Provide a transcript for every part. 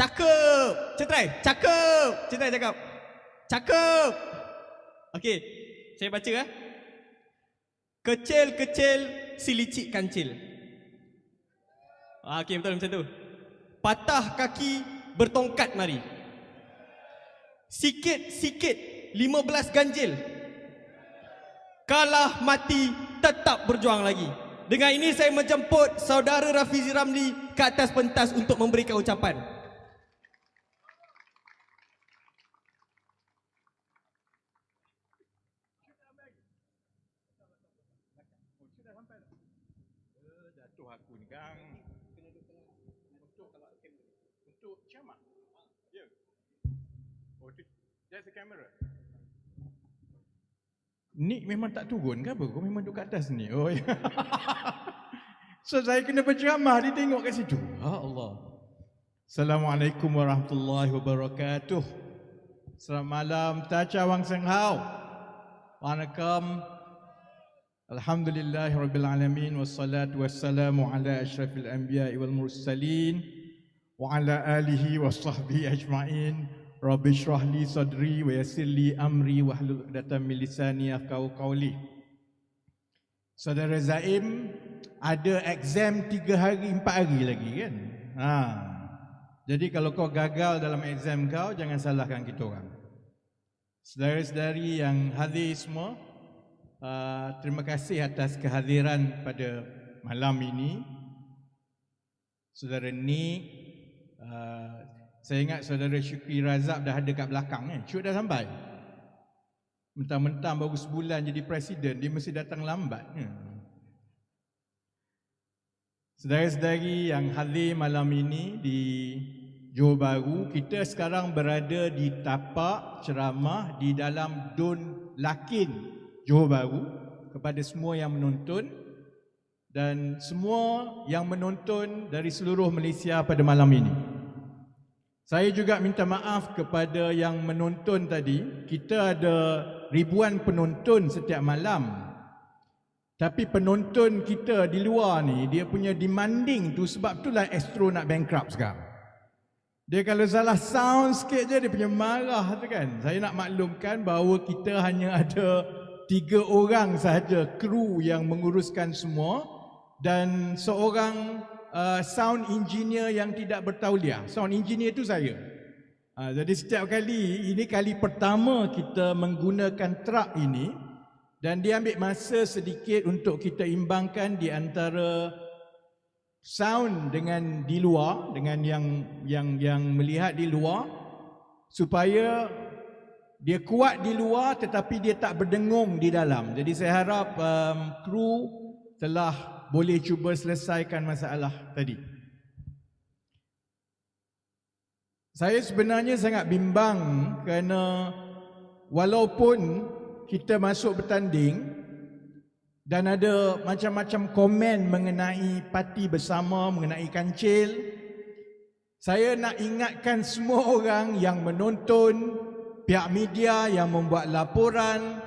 Cakep. Cetrai. Cakep. Cetrai cakap. Cakep. Okey. Saya baca Kecil-kecil si licik kancil. Okey, betul macam tu. Patah kaki bertongkat mari. Sikit-sikit 15 ganjil. Kalah mati tetap berjuang lagi. Dengan ini saya menjemput saudara Rafizi Ramli ke atas pentas untuk memberikan ucapan. Jatuh aku ni gang. Untuk Syamah. Ya. Oh, there's a camera. Nick memang tak turun ke apa? Kau memang duduk kat atas ni. Oh ya. So saya kena berceramah, dia tengok kat situ. Ya Allah. Assalamualaikum warahmatullahi wabarakatuh. Selamat malam, Tacha Wang Seng Hao. Waalaikum. Alhamdulillahi Rabbil Alamin. Wassalatu wassalamu ala ashrafil anbiya wal mursalin. Wa ala alihi wa sahbihi ajma'in. Rabbi shrah li sadri wa yassir li amri wa hlul 'uqdatam min lisani yafqahu qawli. Saudara Zaim, ada exam 3 hari 4 hari lagi kan? Jadi kalau kau gagal dalam exam kau, jangan salahkan kita orang. Saudara-saudari yang hadir semua, terima kasih atas kehadiran pada malam ini. Saudara Nick, saya ingat saudara Syukri Razak dah ada kat belakang kan? Syuk dah sampai. Mentang-mentang baru sebulan jadi presiden, dia mesti datang lambat. Saudara-saudari yang hadir malam ini di Johor Bahru, kita sekarang berada di tapak ceramah di dalam Dun Lakin Johor Bahru kepada semua yang menonton dan semua yang menonton dari seluruh Malaysia pada malam ini. Saya juga minta maaf kepada yang menonton tadi. Kita ada ribuan penonton setiap malam. Tapi penonton kita di luar ni, dia punya demanding tu, sebab itulah Astro nak bankrupt sekarang. Dia kalau salah sound sikit je dia punya marah tu kan. Saya nak maklumkan bahawa kita hanya ada 3 orang sahaja kru yang menguruskan semua dan seorang sound engineer yang tidak bertauliah. Sound engineer itu saya. Jadi setiap kali, ini kali pertama kita menggunakan truck ini dan dia ambil masa sedikit untuk kita imbangkan di antara sound dengan di luar, dengan yang melihat di luar, supaya dia kuat di luar tetapi dia tak berdengung di dalam. Jadi saya harap kru telah boleh cuba selesaikan masalah tadi. Saya sebenarnya sangat bimbang kerana walaupun kita masuk bertanding dan ada macam-macam komen mengenai parti bersama, mengenai kancil, saya nak ingatkan semua orang yang menonton, pihak media yang membuat laporan,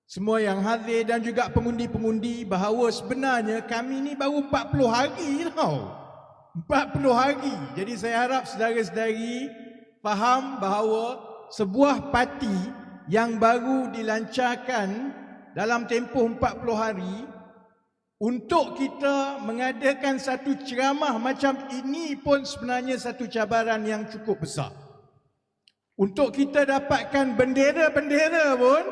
semua yang hadir dan juga pengundi-pengundi bahawa sebenarnya kami ni baru 40 hari tau. 40 hari. Jadi saya harap saudara-saudari faham bahawa sebuah parti yang baru dilancarkan dalam tempoh 40 hari, untuk kita mengadakan satu ceramah macam ini pun sebenarnya satu cabaran yang cukup besar. Untuk kita dapatkan bendera-bendera pun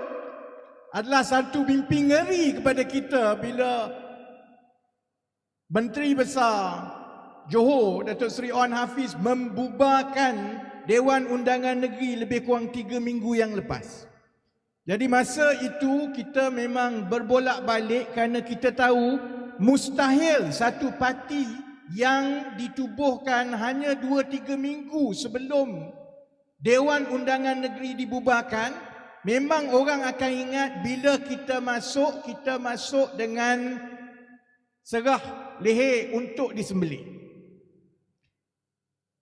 adalah satu mimpi ngeri kepada kita bila Menteri Besar Johor, Datuk Seri Onn Hafiz, membubarkan Dewan Undangan Negeri lebih kurang 3 minggu yang lepas. Jadi masa itu kita memang berbolak-balik kerana kita tahu mustahil satu parti yang ditubuhkan hanya 2-3 minggu sebelum Dewan Undangan Negeri dibubarkan, memang orang akan ingat bila kita masuk dengan serah leher untuk disembelih.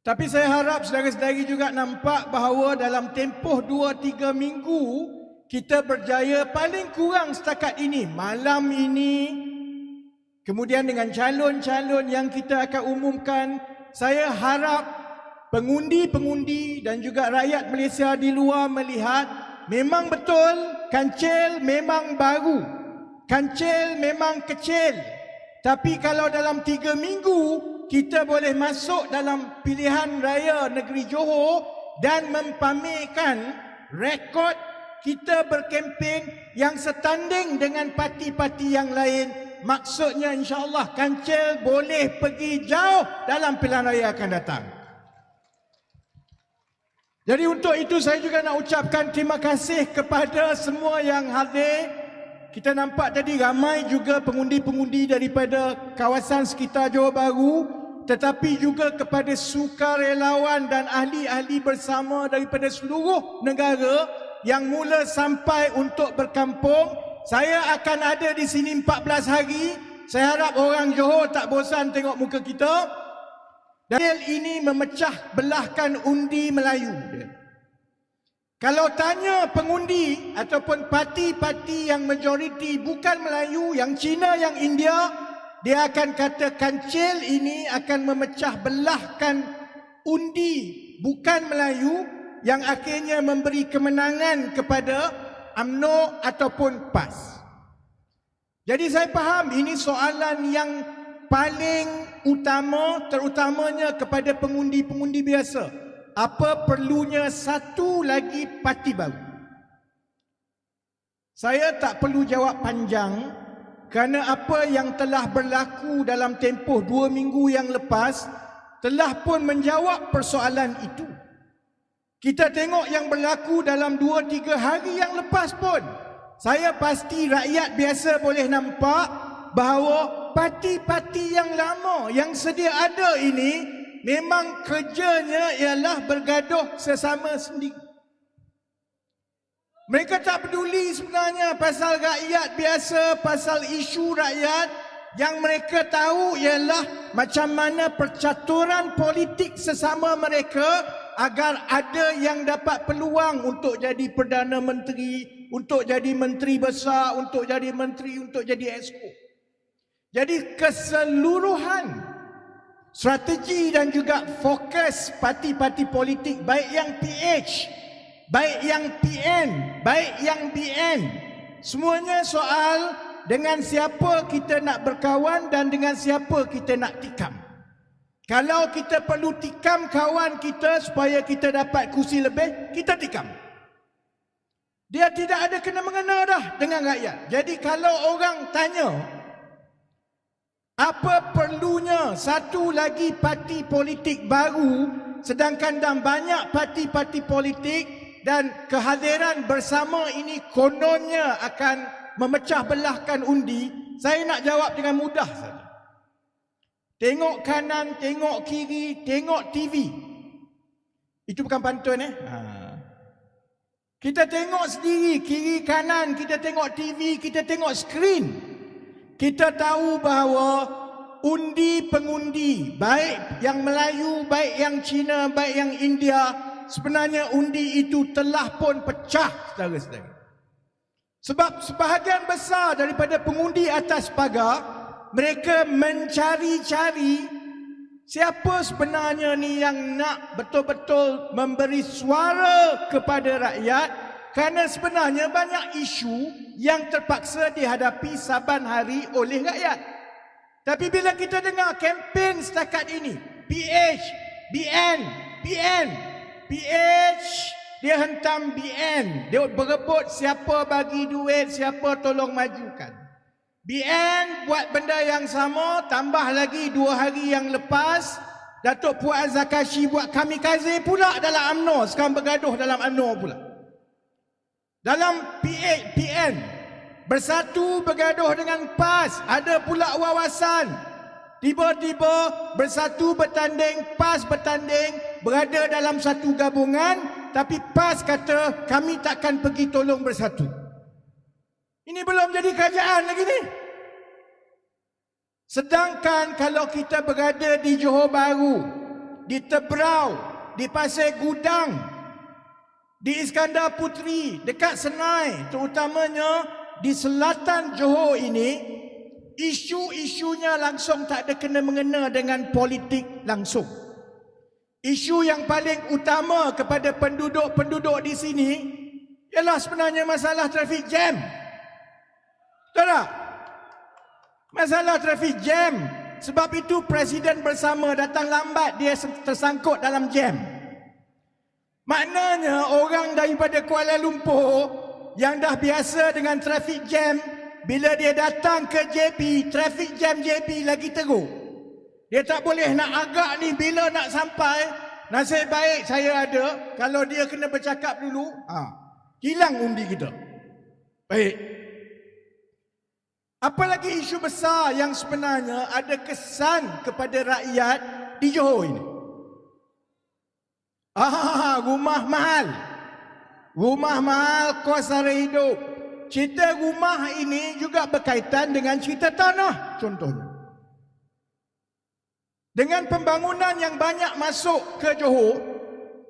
Tapi saya harap saudara-saudari juga nampak bahawa dalam tempoh 2-3 minggu kita berjaya paling kurang setakat ini, malam ini, kemudian dengan calon-calon yang kita akan umumkan, saya harap pengundi-pengundi dan juga rakyat Malaysia di luar melihat memang betul kancil memang baru, kancil memang kecil. Tapi kalau dalam 3 minggu kita boleh masuk dalam pilihan raya negeri Johor dan mempamerkan rekod kita berkempen yang setanding dengan parti-parti yang lain, maksudnya insya-Allah kancil boleh pergi jauh dalam pilihan raya akan datang. Jadi untuk itu saya juga nak ucapkan terima kasih kepada semua yang hadir. Kita nampak tadi ramai juga pengundi-pengundi daripada kawasan sekitar Johor Bahru, tetapi juga kepada sukarelawan dan ahli-ahli bersama daripada seluruh negara yang mula sampai untuk berkampung. Saya akan ada di sini 14 hari. Saya harap orang Johor tak bosan tengok muka kita. Dan ini memecah belahkan undi Melayu. Kalau tanya pengundi ataupun parti-parti yang majoriti bukan Melayu, yang Cina, yang India, dia akan kata kancil ini akan memecah belahkan undi bukan Melayu yang akhirnya memberi kemenangan kepada UMNO ataupun PAS. Jadi saya faham ini soalan yang paling utama, terutamanya kepada pengundi-pengundi biasa. Apa perlunya satu lagi parti baru? Saya tak perlu jawab panjang kerana apa yang telah berlaku dalam tempoh 2 minggu yang lepas telah pun menjawab persoalan itu. Kita tengok yang berlaku dalam 2-3 hari yang lepas pun. Saya pasti rakyat biasa boleh nampak bahawa parti-parti yang lama yang sedia ada ini memang kerjanya ialah bergaduh sesama sendiri. Mereka tak peduli sebenarnya pasal rakyat biasa, pasal isu rakyat. Yang mereka tahu ialah macam mana percaturan politik sesama mereka agar ada yang dapat peluang untuk jadi Perdana Menteri, untuk jadi Menteri Besar, untuk jadi Menteri, untuk jadi Exco. Jadi keseluruhan strategi dan juga fokus parti-parti politik, baik yang PH, baik yang PN, baik yang BN, semuanya soal dengan siapa kita nak berkawan dan dengan siapa kita nak tikam. Kalau kita perlu tikam kawan kita supaya kita dapat kursi lebih, kita tikam. Dia tidak ada kena-mengena dah dengan rakyat. Jadi kalau orang tanya apa perlunya satu lagi parti politik baru sedangkan dah banyak parti-parti politik dan kehadiran bersama ini kononnya akan memecah belahkan undi, saya nak jawab dengan mudah saja. Tengok kanan, tengok kiri, tengok TV. Itu bukan pantun Kita tengok sendiri, kiri kanan, kita tengok TV, kita tengok skrin. Kita tahu bahawa undi-pengundi, baik yang Melayu, baik yang Cina, baik yang India, sebenarnya undi itu telah pun pecah, saudara-saudara. Sebab sebahagian besar daripada pengundi atas pagar, mereka mencari-cari siapa sebenarnya ni yang nak betul-betul memberi suara kepada rakyat, kerana sebenarnya banyak isu yang terpaksa dihadapi saban hari oleh rakyat. Tapi bila kita dengar kempen setakat ini, PH, BN, PN, PH, dia hentam BN, dia berebut siapa bagi duit, siapa tolong majukan. BN buat benda yang sama, tambah lagi 2 hari yang lepas, Datuk Puan Zakashi buat kamikaze pula dalam UMNO, sekarang bergaduh dalam UMNO pula. Dalam PN bersatu bergaduh dengan PAS, ada pula wawasan. Tiba-tiba bersatu bertanding, PAS bertanding, berada dalam satu gabungan, tapi PAS kata kami takkan pergi tolong bersatu. Ini belum jadi kerajaan lagi ni. Sedangkan kalau kita berada di Johor Bahru, di Tebrau, di Pasir Gudang, di Iskandar Puteri, dekat Senai, terutamanya di selatan Johor ini, isu-isunya langsung tak ada kena-mengena dengan politik langsung. isu yang paling utama kepada penduduk-penduduk di sini ialah sebenarnya masalah traffic jam. Betul tak? Masalah traffic jam. Sebab itu Presiden bersama datang lambat, dia tersangkut dalam jam. Maknanya orang daripada Kuala Lumpur yang dah biasa dengan traffic jam, bila dia datang ke JP, traffic jam JP lagi teruk. Dia tak boleh nak agak ni bila nak sampai. Nasib baik saya ada, kalau dia kena bercakap dulu, hilang undi kita. Baik. Apalagi isu besar yang sebenarnya ada kesan kepada rakyat di Johor ini. Rumah mahal. Rumah mahal, kos sara hidup. Cerita rumah ini juga berkaitan dengan cerita tanah contohnya. Dengan pembangunan yang banyak masuk ke Johor,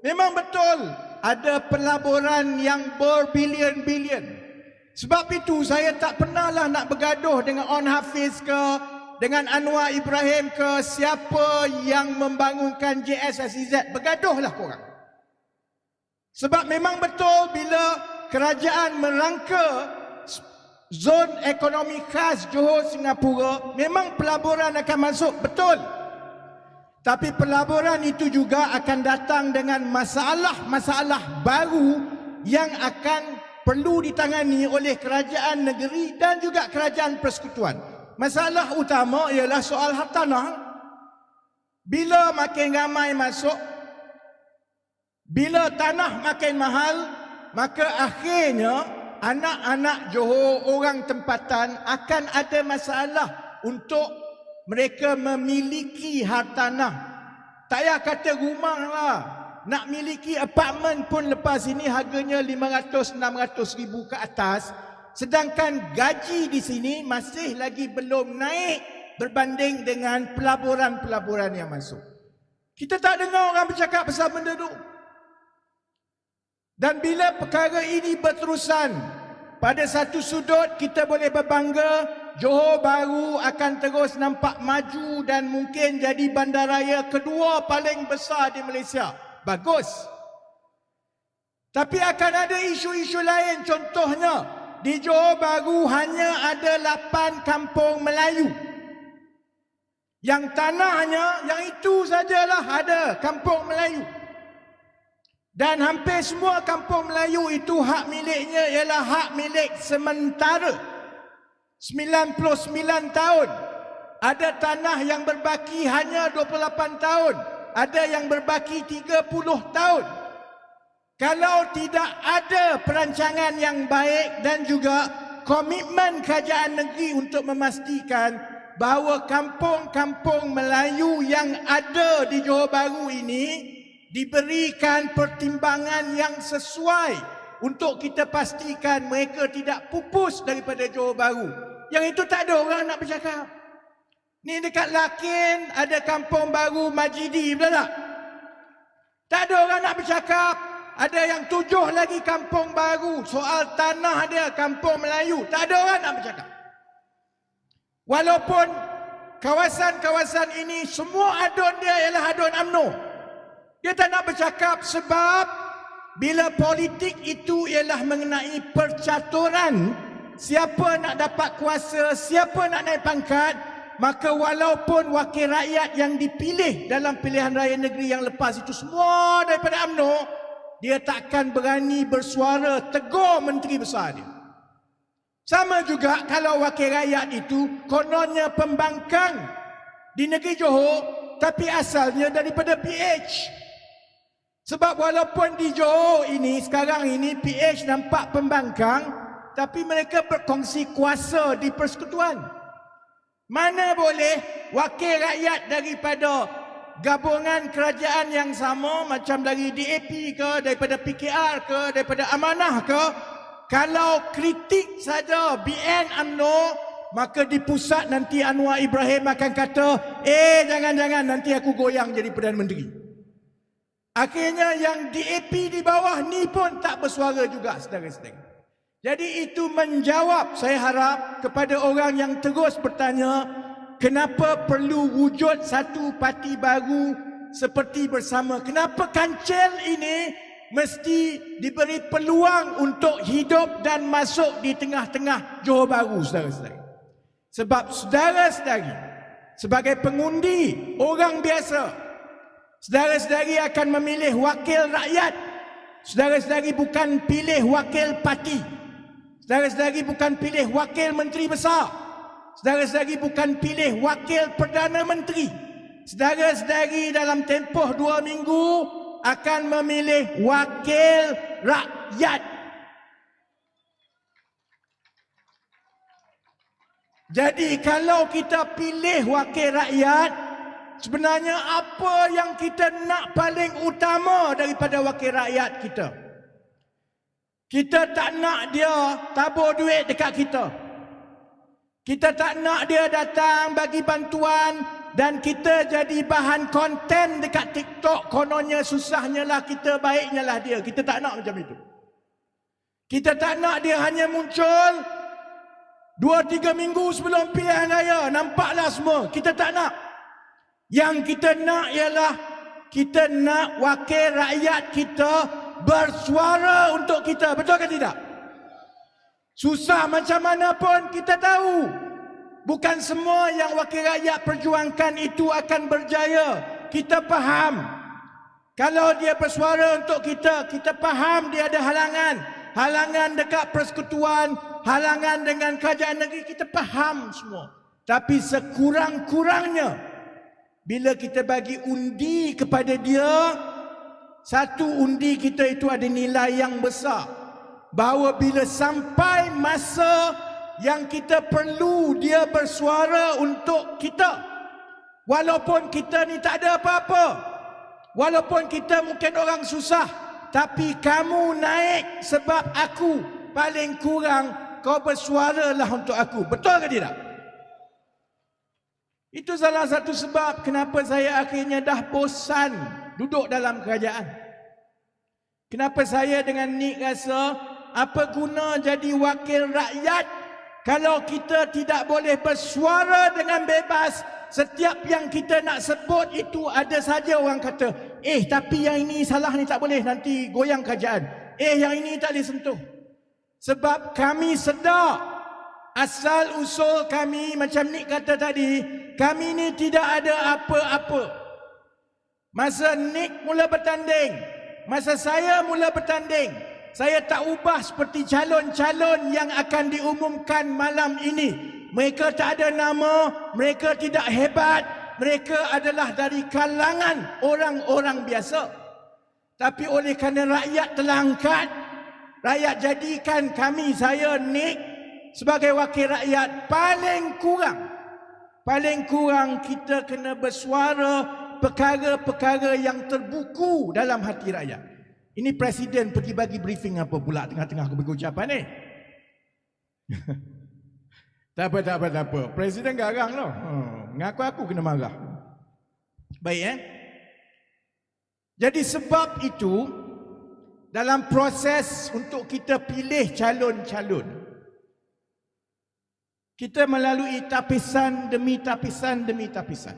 memang betul ada pelaburan yang berbilion-bilion. Sebab itu saya tak pernahlah nak bergaduh dengan On Hafiz ke, dengan Anwar Ibrahim ke, siapa yang membangunkan JSSEZ, bergaduhlah korang. Sebab memang betul bila kerajaan merangka zon ekonomi khas Johor Singapura, memang pelaburan akan masuk, betul. Tapi pelaburan itu juga akan datang dengan masalah-masalah baru yang akan perlu ditangani oleh kerajaan negeri dan juga kerajaan persekutuan. Masalah utama ialah soal hartanah. Bila makin ramai masuk, bila tanah makin mahal, maka akhirnya anak-anak Johor, orang tempatan akan ada masalah untuk mereka memiliki hartanah. Tak payah kata rumah lah. Nak miliki apartmen pun lepas ini harganya 500-600 ribu ke atas. Sedangkan gaji di sini masih lagi belum naik berbanding dengan pelaburan-pelaburan yang masuk. Kita tak dengar orang bercakap pasal benda tu. Dan bila perkara ini berterusan, pada satu sudut kita boleh berbangga, Johor Bahru akan terus nampak maju dan mungkin jadi bandaraya kedua paling besar di Malaysia. Bagus. Tapi akan ada isu-isu lain. Contohnya, di Johor Bahru hanya ada 8 kampung Melayu. Yang tanahnya, yang itu sajalah ada kampung Melayu. Dan hampir semua kampung Melayu itu hak miliknya ialah hak milik sementara. 99 tahun. Ada tanah yang berbaki hanya 28 tahun. Ada yang berbaki 30 tahun. Kalau tidak ada perancangan yang baik dan juga komitmen kerajaan negeri untuk memastikan bahawa kampung-kampung Melayu yang ada di Johor Bahru ini diberikan pertimbangan yang sesuai untuk kita pastikan mereka tidak pupus daripada Johor Bahru. Yang itu tak ada orang nak bercakap. Ni dekat Lakin ada kampung baru Majidi, betul tak? Tak ada orang nak bercakap. Ada yang 7 lagi kampung baru. Soal tanah dia, kampung Melayu. Tak ada orang nak bercakap. Walaupun kawasan-kawasan ini semua adun dia ialah adun UMNO. Dia tak nak bercakap sebab bila politik itu ialah mengenai percaturan, siapa nak dapat kuasa, siapa nak naik pangkat, maka walaupun wakil rakyat yang dipilih dalam pilihan raya negeri yang lepas itu semua daripada UMNO, dia takkan berani bersuara tegur menteri besar dia. Sama juga kalau wakil rakyat itu kononnya pembangkang di negeri Johor, tapi asalnya daripada PH. Sebab walaupun di Johor ini, sekarang ini PH nampak pembangkang, tapi mereka berkongsi kuasa di persekutuan. Mana boleh wakil rakyat daripada gabungan kerajaan yang sama, macam dari DAP ke, daripada PKR ke, daripada Amanah ke, kalau kritik saja BN UMNO, maka di pusat nanti Anwar Ibrahim akan kata, jangan-jangan nanti aku goyang jadi Perdana Menteri. Akhirnya yang DAP di bawah ni pun tak bersuara juga, saudara-saudara. Jadi itu menjawab, saya harap, kepada orang yang terus bertanya kenapa perlu wujud satu parti baru seperti bersama. Kenapa kancil ini mesti diberi peluang untuk hidup dan masuk di tengah-tengah Johor Bahru, saudara-saudari? Sebab saudara-saudari sebagai pengundi, orang biasa, saudara-saudari akan memilih wakil rakyat. Saudara-saudari bukan pilih wakil parti. Saudara-saudari bukan pilih wakil menteri besar. Saudara-saudari bukan pilih wakil Perdana Menteri. Saudara-saudari dalam tempoh 2 minggu akan memilih wakil rakyat. Jadi kalau kita pilih wakil rakyat, sebenarnya apa yang kita nak paling utama daripada wakil rakyat kita? Kita tak nak dia tabur duit dekat kita. Kita tak nak dia datang bagi bantuan dan kita jadi bahan konten dekat TikTok. Kononnya susahnya lah kita, baiknya lah dia. Kita tak nak macam itu. Kita tak nak dia hanya muncul 2-3 minggu sebelum pilihan raya. Nampaklah semua. Kita tak nak. Yang kita nak ialah kita nak wakil rakyat kita bersuara untuk kita. Betul ke tidak? Susah macam mana pun kita tahu. Bukan semua yang wakil rakyat perjuangkan itu akan berjaya. Kita faham. Kalau dia bersuara untuk kita, kita faham dia ada halangan. Halangan dekat persekutuan, halangan dengan kerajaan negeri, kita faham semua. Tapi sekurang-kurangnya, bila kita bagi undi kepada dia, satu undi kita itu ada nilai yang besar. Bahawa bila sampai masa yang kita perlu dia bersuara untuk kita, walaupun kita ni tak ada apa-apa, walaupun kita mungkin orang susah, tapi kamu naik sebab aku, paling kurang kau bersuaralah untuk aku. Betul ke tidak? Itu salah satu sebab kenapa saya akhirnya dah bosan duduk dalam kerajaan. Kenapa saya dengan Nick rasa apa guna jadi wakil rakyat kalau kita tidak boleh bersuara dengan bebas. Setiap yang kita nak sebut itu ada saja orang kata, tapi yang ini salah ni tak boleh, nanti goyang kerajaan. Yang ini tak boleh sentuh. Sebab kami sedar asal usul kami, macam Nick kata tadi, kami ni tidak ada apa-apa. Masa Nick mula bertanding, masa saya mula bertanding, saya tak ubah seperti calon-calon yang akan diumumkan malam ini. Mereka tak ada nama, mereka tidak hebat, mereka adalah dari kalangan orang-orang biasa. Tapi oleh kerana rakyat telah angkat, rakyat jadikan kami, saya, Nick, sebagai wakil rakyat, paling kurang kita kena bersuara perkara-perkara yang terbuku dalam hati rakyat. Ini presiden pergi bagi briefing apa pula tengah-tengah aku bagi ucapan ni? Tak apa. Presiden garang lah. Mengaku aku kena marah. Baik Jadi sebab itu, dalam proses untuk kita pilih calon-calon, kita melalui tapisan demi tapisan demi tapisan.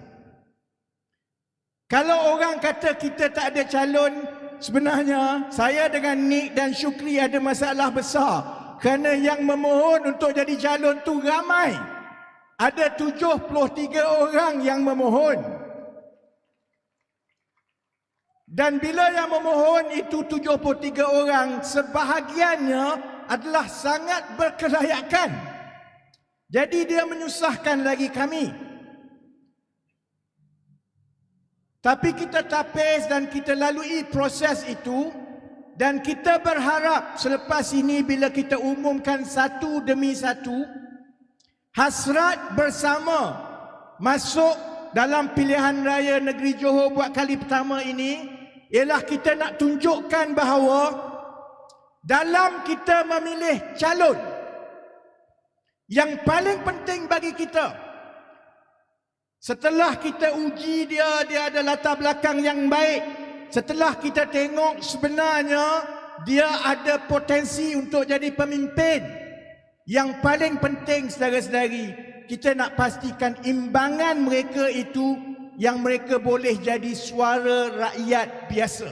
Kalau orang kata kita tak ada calon, sebenarnya saya dengan Nick dan Syukri ada masalah besar. Kerana yang memohon untuk jadi calon tu ramai. Ada 73 orang yang memohon. Dan bila yang memohon itu 73 orang, sebahagiannya adalah sangat berkelayakan. Jadi dia menyusahkan lagi kami. Tapi kita tapis dan kita lalui proses itu, dan kita berharap selepas ini bila kita umumkan satu demi satu, hasrat bersama masuk dalam pilihan raya negeri Johor buat kali pertama ini ialah kita nak tunjukkan bahawa dalam kita memilih calon, yang paling penting bagi kita, setelah kita uji dia ada latar belakang yang baik, setelah kita tengok sebenarnya dia ada potensi untuk jadi pemimpin, yang paling penting saudara-saudari, kita nak pastikan imbangan mereka itu yang mereka boleh jadi suara rakyat biasa.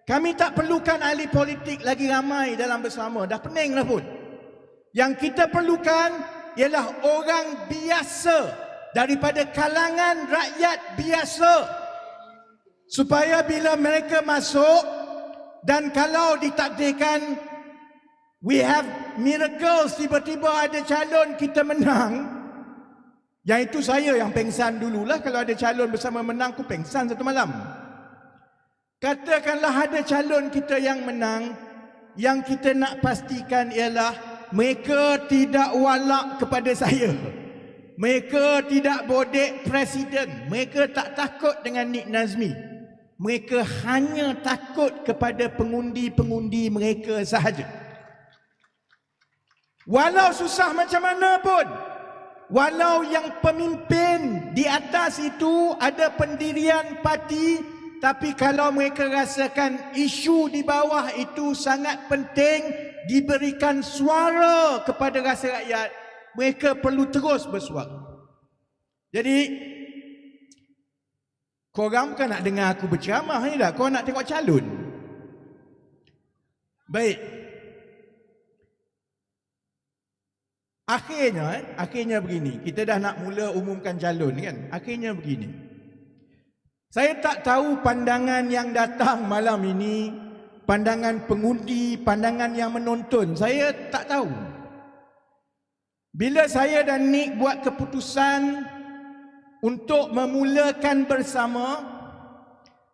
Kami tak perlukan ahli politik lagi ramai dalam bersama, dah pening dah pun. Yang kita perlukan ialah orang biasa daripada kalangan rakyat biasa, supaya bila mereka masuk dan kalau ditakdirkan we have miracles, tiba-tiba ada calon kita menang, yang itu saya yang pengsan dululah. Kalau ada calon bersama menang, aku pengsan satu malam. Katakanlah ada calon kita yang menang, yang kita nak pastikan ialah mereka tidak walak kepada saya, mereka tidak bodek presiden, mereka tak takut dengan Nik Nazmi, mereka hanya takut kepada pengundi-pengundi mereka sahaja. Walau susah macam mana pun, walau yang pemimpin di atas itu ada pendirian parti, tapi kalau mereka rasakan isu di bawah itu sangat penting diberikan suara kepada rasa rakyat, mereka perlu terus bersuara. Jadi korang bukan nak dengar aku berceramah ni dah, korang nak tengok calon. Baik. Akhirnya begini. Kita dah nak mula umumkan calon kan. Akhirnya begini. Saya tak tahu pandangan yang datang malam ini, pandangan pengundi, pandangan yang menonton, saya tak tahu. Bila saya dan Nik buat keputusan untuk memulakan bersama,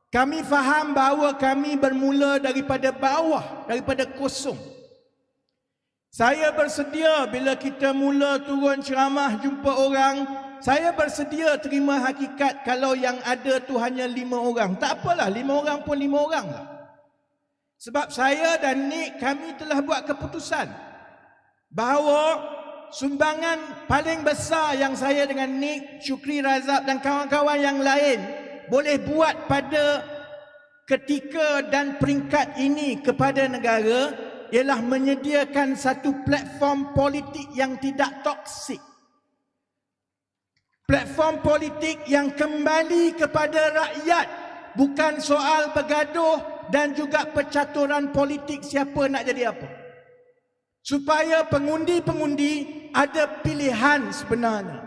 kami faham bahawa kami bermula daripada bawah, daripada kosong. Saya bersedia bila kita mula turun ceramah jumpa orang, saya bersedia terima hakikat kalau yang ada tu hanya 5 orang. Tak apalah, 5 orang pun 5 orang lah. Sebab saya dan Nik, kami telah buat keputusan bahawa sumbangan paling besar yang saya dengan Nik, Syukri Razak dan kawan-kawan yang lain boleh buat pada ketika dan peringkat ini kepada negara ialah menyediakan satu platform politik yang tidak toksik. Platform politik yang kembali kepada rakyat, bukan soal bergaduh dan juga percaturan politik siapa nak jadi apa. Supaya pengundi-pengundi ada pilihan sebenarnya.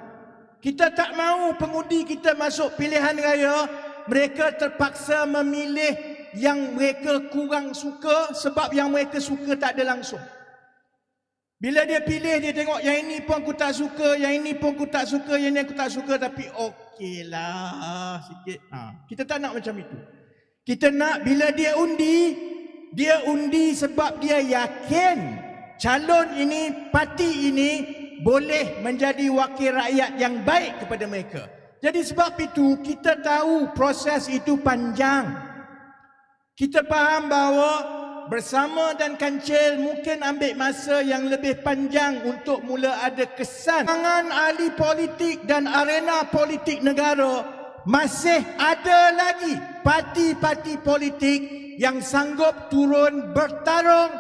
Kita tak mahu pengundi kita masuk pilihan raya, mereka terpaksa memilih yang mereka kurang suka sebab yang mereka suka tak ada langsung. Bila dia pilih, dia tengok yang ini pun aku tak suka, yang ini pun aku tak suka, yang ini aku tak suka, tapi okeylah sikit. Kita tak nak macam itu. Kita nak bila dia undi sebab dia yakin calon ini, parti ini boleh menjadi wakil rakyat yang baik kepada mereka. Jadi sebab itu kita tahu proses itu panjang. Kita faham bahawa bersama dan kancil mungkin ambil masa yang lebih panjang untuk mula ada kesan. Tangan ahli politik dan arena politik negara, masih ada lagi parti-parti politik yang sanggup turun bertarung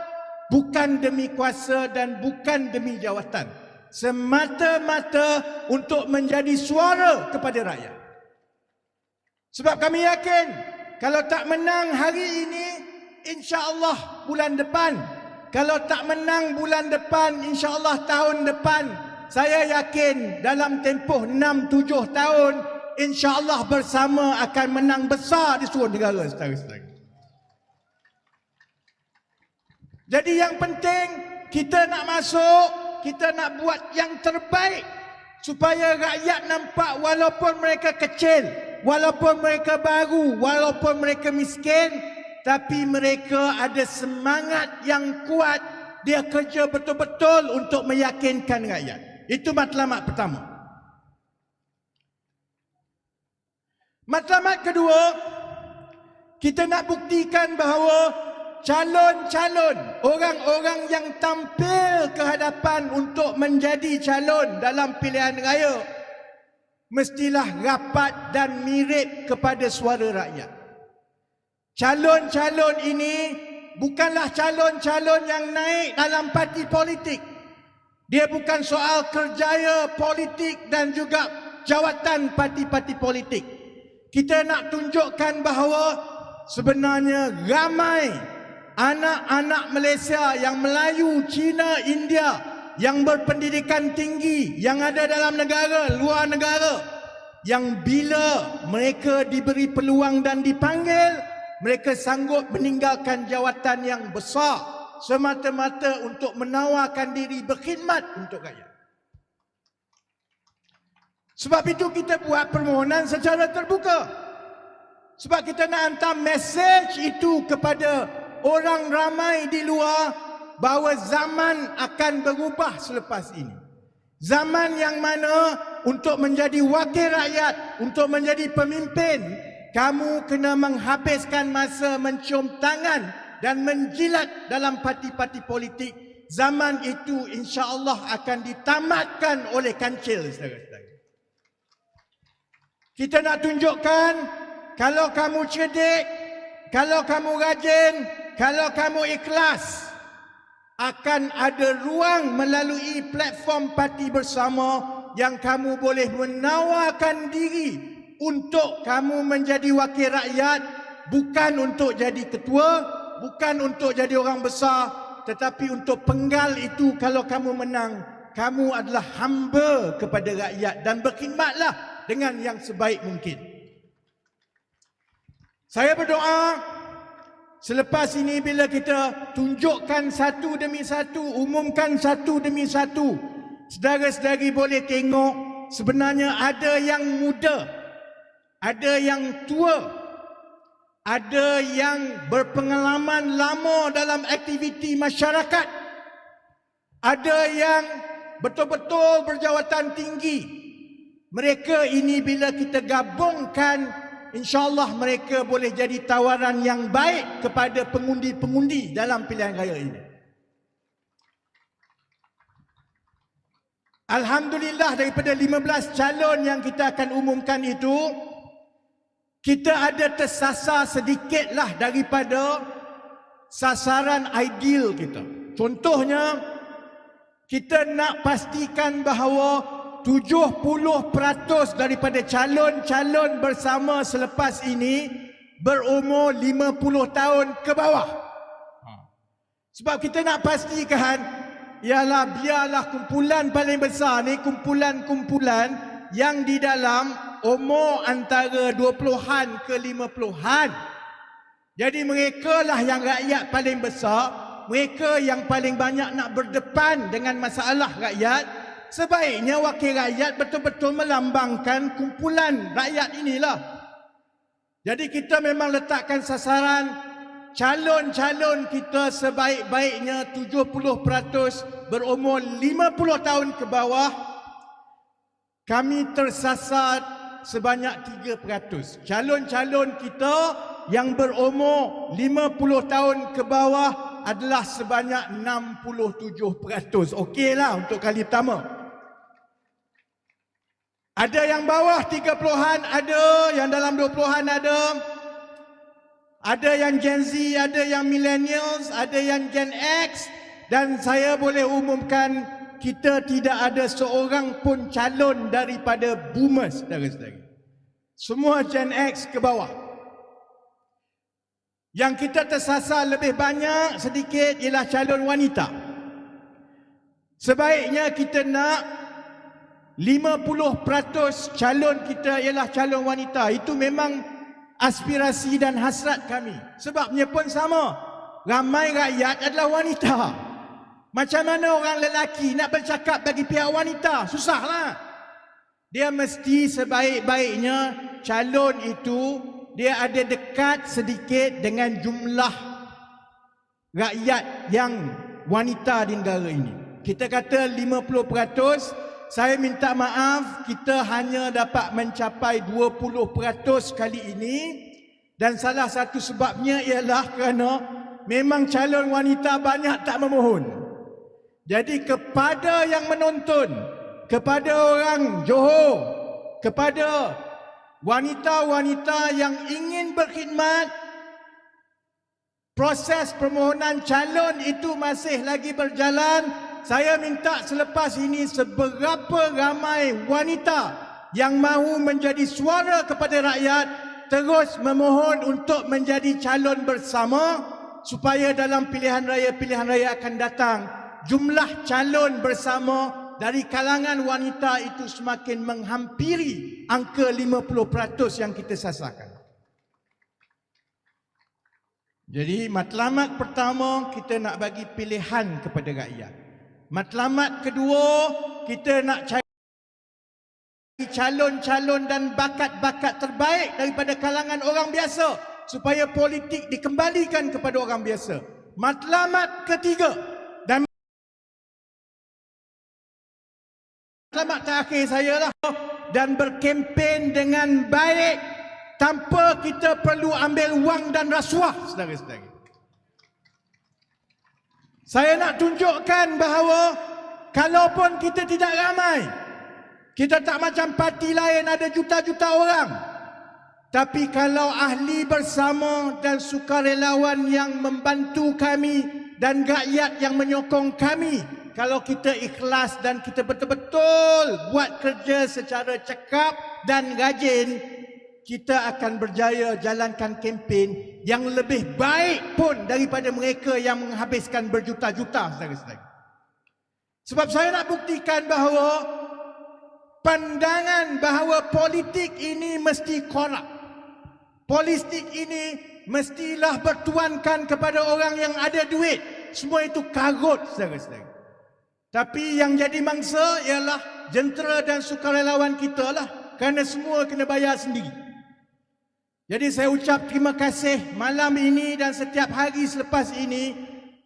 bukan demi kuasa dan bukan demi jawatan, semata-mata untuk menjadi suara kepada rakyat. Sebab kami yakin kalau tak menang hari ini, insya-Allah bulan depan. Kalau tak menang bulan depan, insya-Allah tahun depan. Saya yakin dalam tempoh 6-7 tahun, insya-Allah bersama akan menang besar di seluruh negara, saudara-saudara. Jadi yang penting kita nak masuk, kita nak buat yang terbaik supaya rakyat nampak walaupun mereka kecil, walaupun mereka baru, walaupun mereka miskin, tapi mereka ada semangat yang kuat. Dia kerja betul-betul untuk meyakinkan rakyat. Itu matlamat pertama. Matlamat kedua, kita nak buktikan bahawa calon-calon, orang-orang yang tampil ke hadapan untuk menjadi calon dalam pilihan raya mestilah rapat dan mirip kepada suara rakyat. Calon-calon ini bukanlah calon-calon yang naik dalam parti politik. Dia bukan soal kerjaya politik dan juga jawatan parti-parti politik. Kita nak tunjukkan bahawa sebenarnya ramai anak-anak Malaysia yang Melayu, Cina, India yang berpendidikan tinggi, yang ada dalam negara, luar negara, yang bila mereka diberi peluang dan dipanggil, mereka sanggup meninggalkan jawatan yang besar semata-mata untuk menawarkan diri berkhidmat untuk rakyat. Sebab itu kita buat permohonan secara terbuka. Sebab kita nak hantar mesej itu kepada orang ramai di luar bahawa zaman akan berubah selepas ini. Zaman yang mana untuk menjadi wakil rakyat, untuk menjadi pemimpin, kamu kena menghabiskan masa mencium tangan dan menjilat dalam parti-parti politik. Zaman itu insya-Allah akan ditamatkan oleh kancil, saudara-saudara. Kita nak tunjukkan kalau kamu cerdik, kalau kamu rajin, kalau kamu ikhlas, akan ada ruang melalui platform parti bersama yang kamu boleh menawarkan diri untuk kamu menjadi wakil rakyat, bukan untuk jadi ketua, bukan untuk jadi orang besar, tetapi untuk penggal itu kalau kamu menang, kamu adalah hamba kepada rakyat dan berkhidmatlah dengan yang sebaik mungkin. Saya berdoa selepas ini bila kita tunjukkan satu demi satu, umumkan satu demi satu, saudara-saudari boleh tengok sebenarnya ada yang muda, ada yang tua, ada yang berpengalaman lama dalam aktiviti masyarakat, ada yang betul-betul berjawatan tinggi. Mereka ini bila kita gabungkan, insya-Allah mereka boleh jadi tawaran yang baik kepada pengundi-pengundi dalam pilihan raya ini. Alhamdulillah, daripada 15 calon yang kita akan umumkan itu, kita ada tersasar sedikitlah daripada sasaran ideal kita. Contohnya, kita nak pastikan bahawa 70% daripada calon-calon bersama selepas ini berumur 50 tahun ke bawah. Sebab kita nak pastikan, biarlah kumpulan paling besar ni, kumpulan-kumpulan yang di dalam umur antara 20-an ke 50-an. Jadi mereka lah yang rakyat paling besar, mereka yang paling banyak nak berdepan dengan masalah rakyat. Sebaiknya wakil rakyat betul-betul melambangkan kumpulan rakyat inilah. Jadi kita memang letakkan sasaran calon-calon kita sebaik-baiknya 70% berumur 50 tahun ke bawah. Kami tersasar sebanyak 3%. Calon-calon kita yang berumur 50 tahun ke bawah adalah sebanyak 67%. Okeylah untuk kali pertama. Ada yang bawah 30-an, ada yang dalam 20-an ada yang Gen Z, ada yang Millennials, ada yang Gen X, dan saya boleh umumkan kita tidak ada seorang pun calon daripada boomers, saudara-saudara. Semua Gen X ke bawah. Yang kita tersasar lebih banyak sedikit ialah calon wanita. Sebaiknya kita nak 50% calon kita ialah calon wanita. Itu memang aspirasi dan hasrat kami. Sebabnya pun sama. Ramai rakyat adalah wanita. Macam mana orang lelaki nak bercakap bagi pihak wanita? Susahlah. Dia mesti sebaik-baiknya calon itu dia ada dekat sedikit dengan jumlah rakyat yang wanita di negara ini. Kita kata 50%. Saya minta maaf, kita hanya dapat mencapai 20% kali ini. Dan salah satu sebabnya ialah kerana memang calon wanita banyak tak memohon. Jadi kepada yang menonton, kepada orang Johor, kepada wanita-wanita yang ingin berkhidmat, proses permohonan calon itu masih lagi berjalan. Saya minta selepas ini seberapa ramai wanita yang mahu menjadi suara kepada rakyat, terus memohon untuk menjadi calon bersama supaya dalam pilihan raya akan datang jumlah calon bersama dari kalangan wanita itu semakin menghampiri angka 50% yang kita sasarkan. Jadi matlamat pertama, kita nak bagi pilihan kepada rakyat. Matlamat kedua, kita nak cari calon-calon dan bakat-bakat terbaik daripada kalangan orang biasa supaya politik dikembalikan kepada orang biasa. Matlamat ketiga dan matlamat terakhir saya lah, dan berkempen dengan baik tanpa kita perlu ambil wang dan rasuah, saudara-saudari. Saya nak tunjukkan bahawa kalaupun kita tidak ramai, kita tak macam parti lain ada juta-juta orang, tapi kalau ahli bersama dan sukarelawan yang membantu kami dan rakyat yang menyokong kami, kalau kita ikhlas dan kita betul-betul buat kerja secara cekap dan rajin, kita akan berjaya jalankan kempen yang lebih baik pun daripada mereka yang menghabiskan berjuta-juta, saudara-saudara. Sebab saya nak buktikan bahawa pandangan bahawa politik ini mesti korup, politik ini mestilah bertuankan kepada orang yang ada duit, semua itu karut, saudara-saudara. Tapi yang jadi mangsa ialah jentera dan sukarelawan kita lah, kerana semua kena bayar sendiri. Jadi saya ucap terima kasih malam ini dan setiap hari selepas ini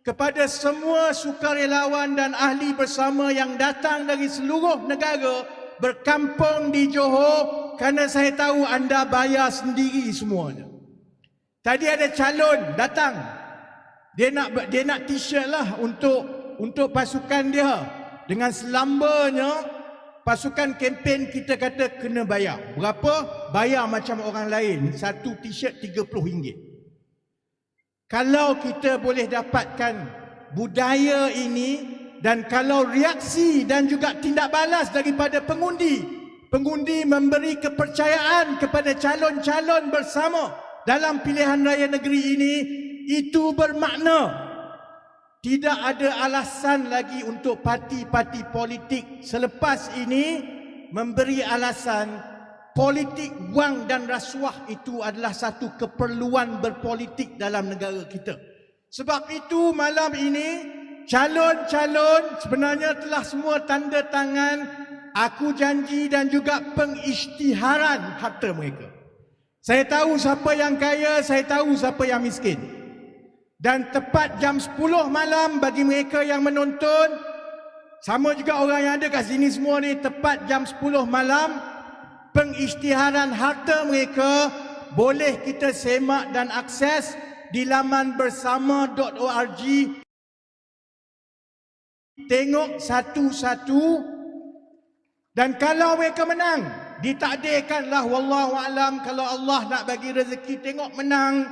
kepada semua sukarelawan dan ahli bersama yang datang dari seluruh negara berkampung di Johor, kerana saya tahu anda bayar sendiri semuanya. Tadi ada calon datang, dia nak t-shirt lah untuk pasukan dia. Dengan selambanya pasukan kempen kita kata kena bayar. Berapa? Bayar macam orang lain. Satu t-shirt RM30. Kalau kita boleh dapatkan budaya ini, dan kalau reaksi dan juga tindak balas daripada pengundi memberi kepercayaan kepada calon-calon bersama dalam pilihan raya negeri ini, itu bermakna tidak ada alasan lagi untuk parti-parti politik selepas ini memberi alasan politik wang dan rasuah itu adalah satu keperluan berpolitik dalam negara kita. Sebab itu malam ini calon-calon sebenarnya telah semua tanda tangan aku janji dan juga pengisytiharan harta mereka. Saya tahu siapa yang kaya, saya tahu siapa yang miskin. Dan tepat jam 10 malam bagi mereka yang menonton, sama juga orang yang ada kat sini semua ni, tepat jam 10 malam, pengisytiharan harta mereka boleh kita semak dan akses di laman bersama.org. Tengok satu-satu, dan kalau mereka menang, ditakdirkanlah wallahualam, kalau Allah nak bagi rezeki tengok menang,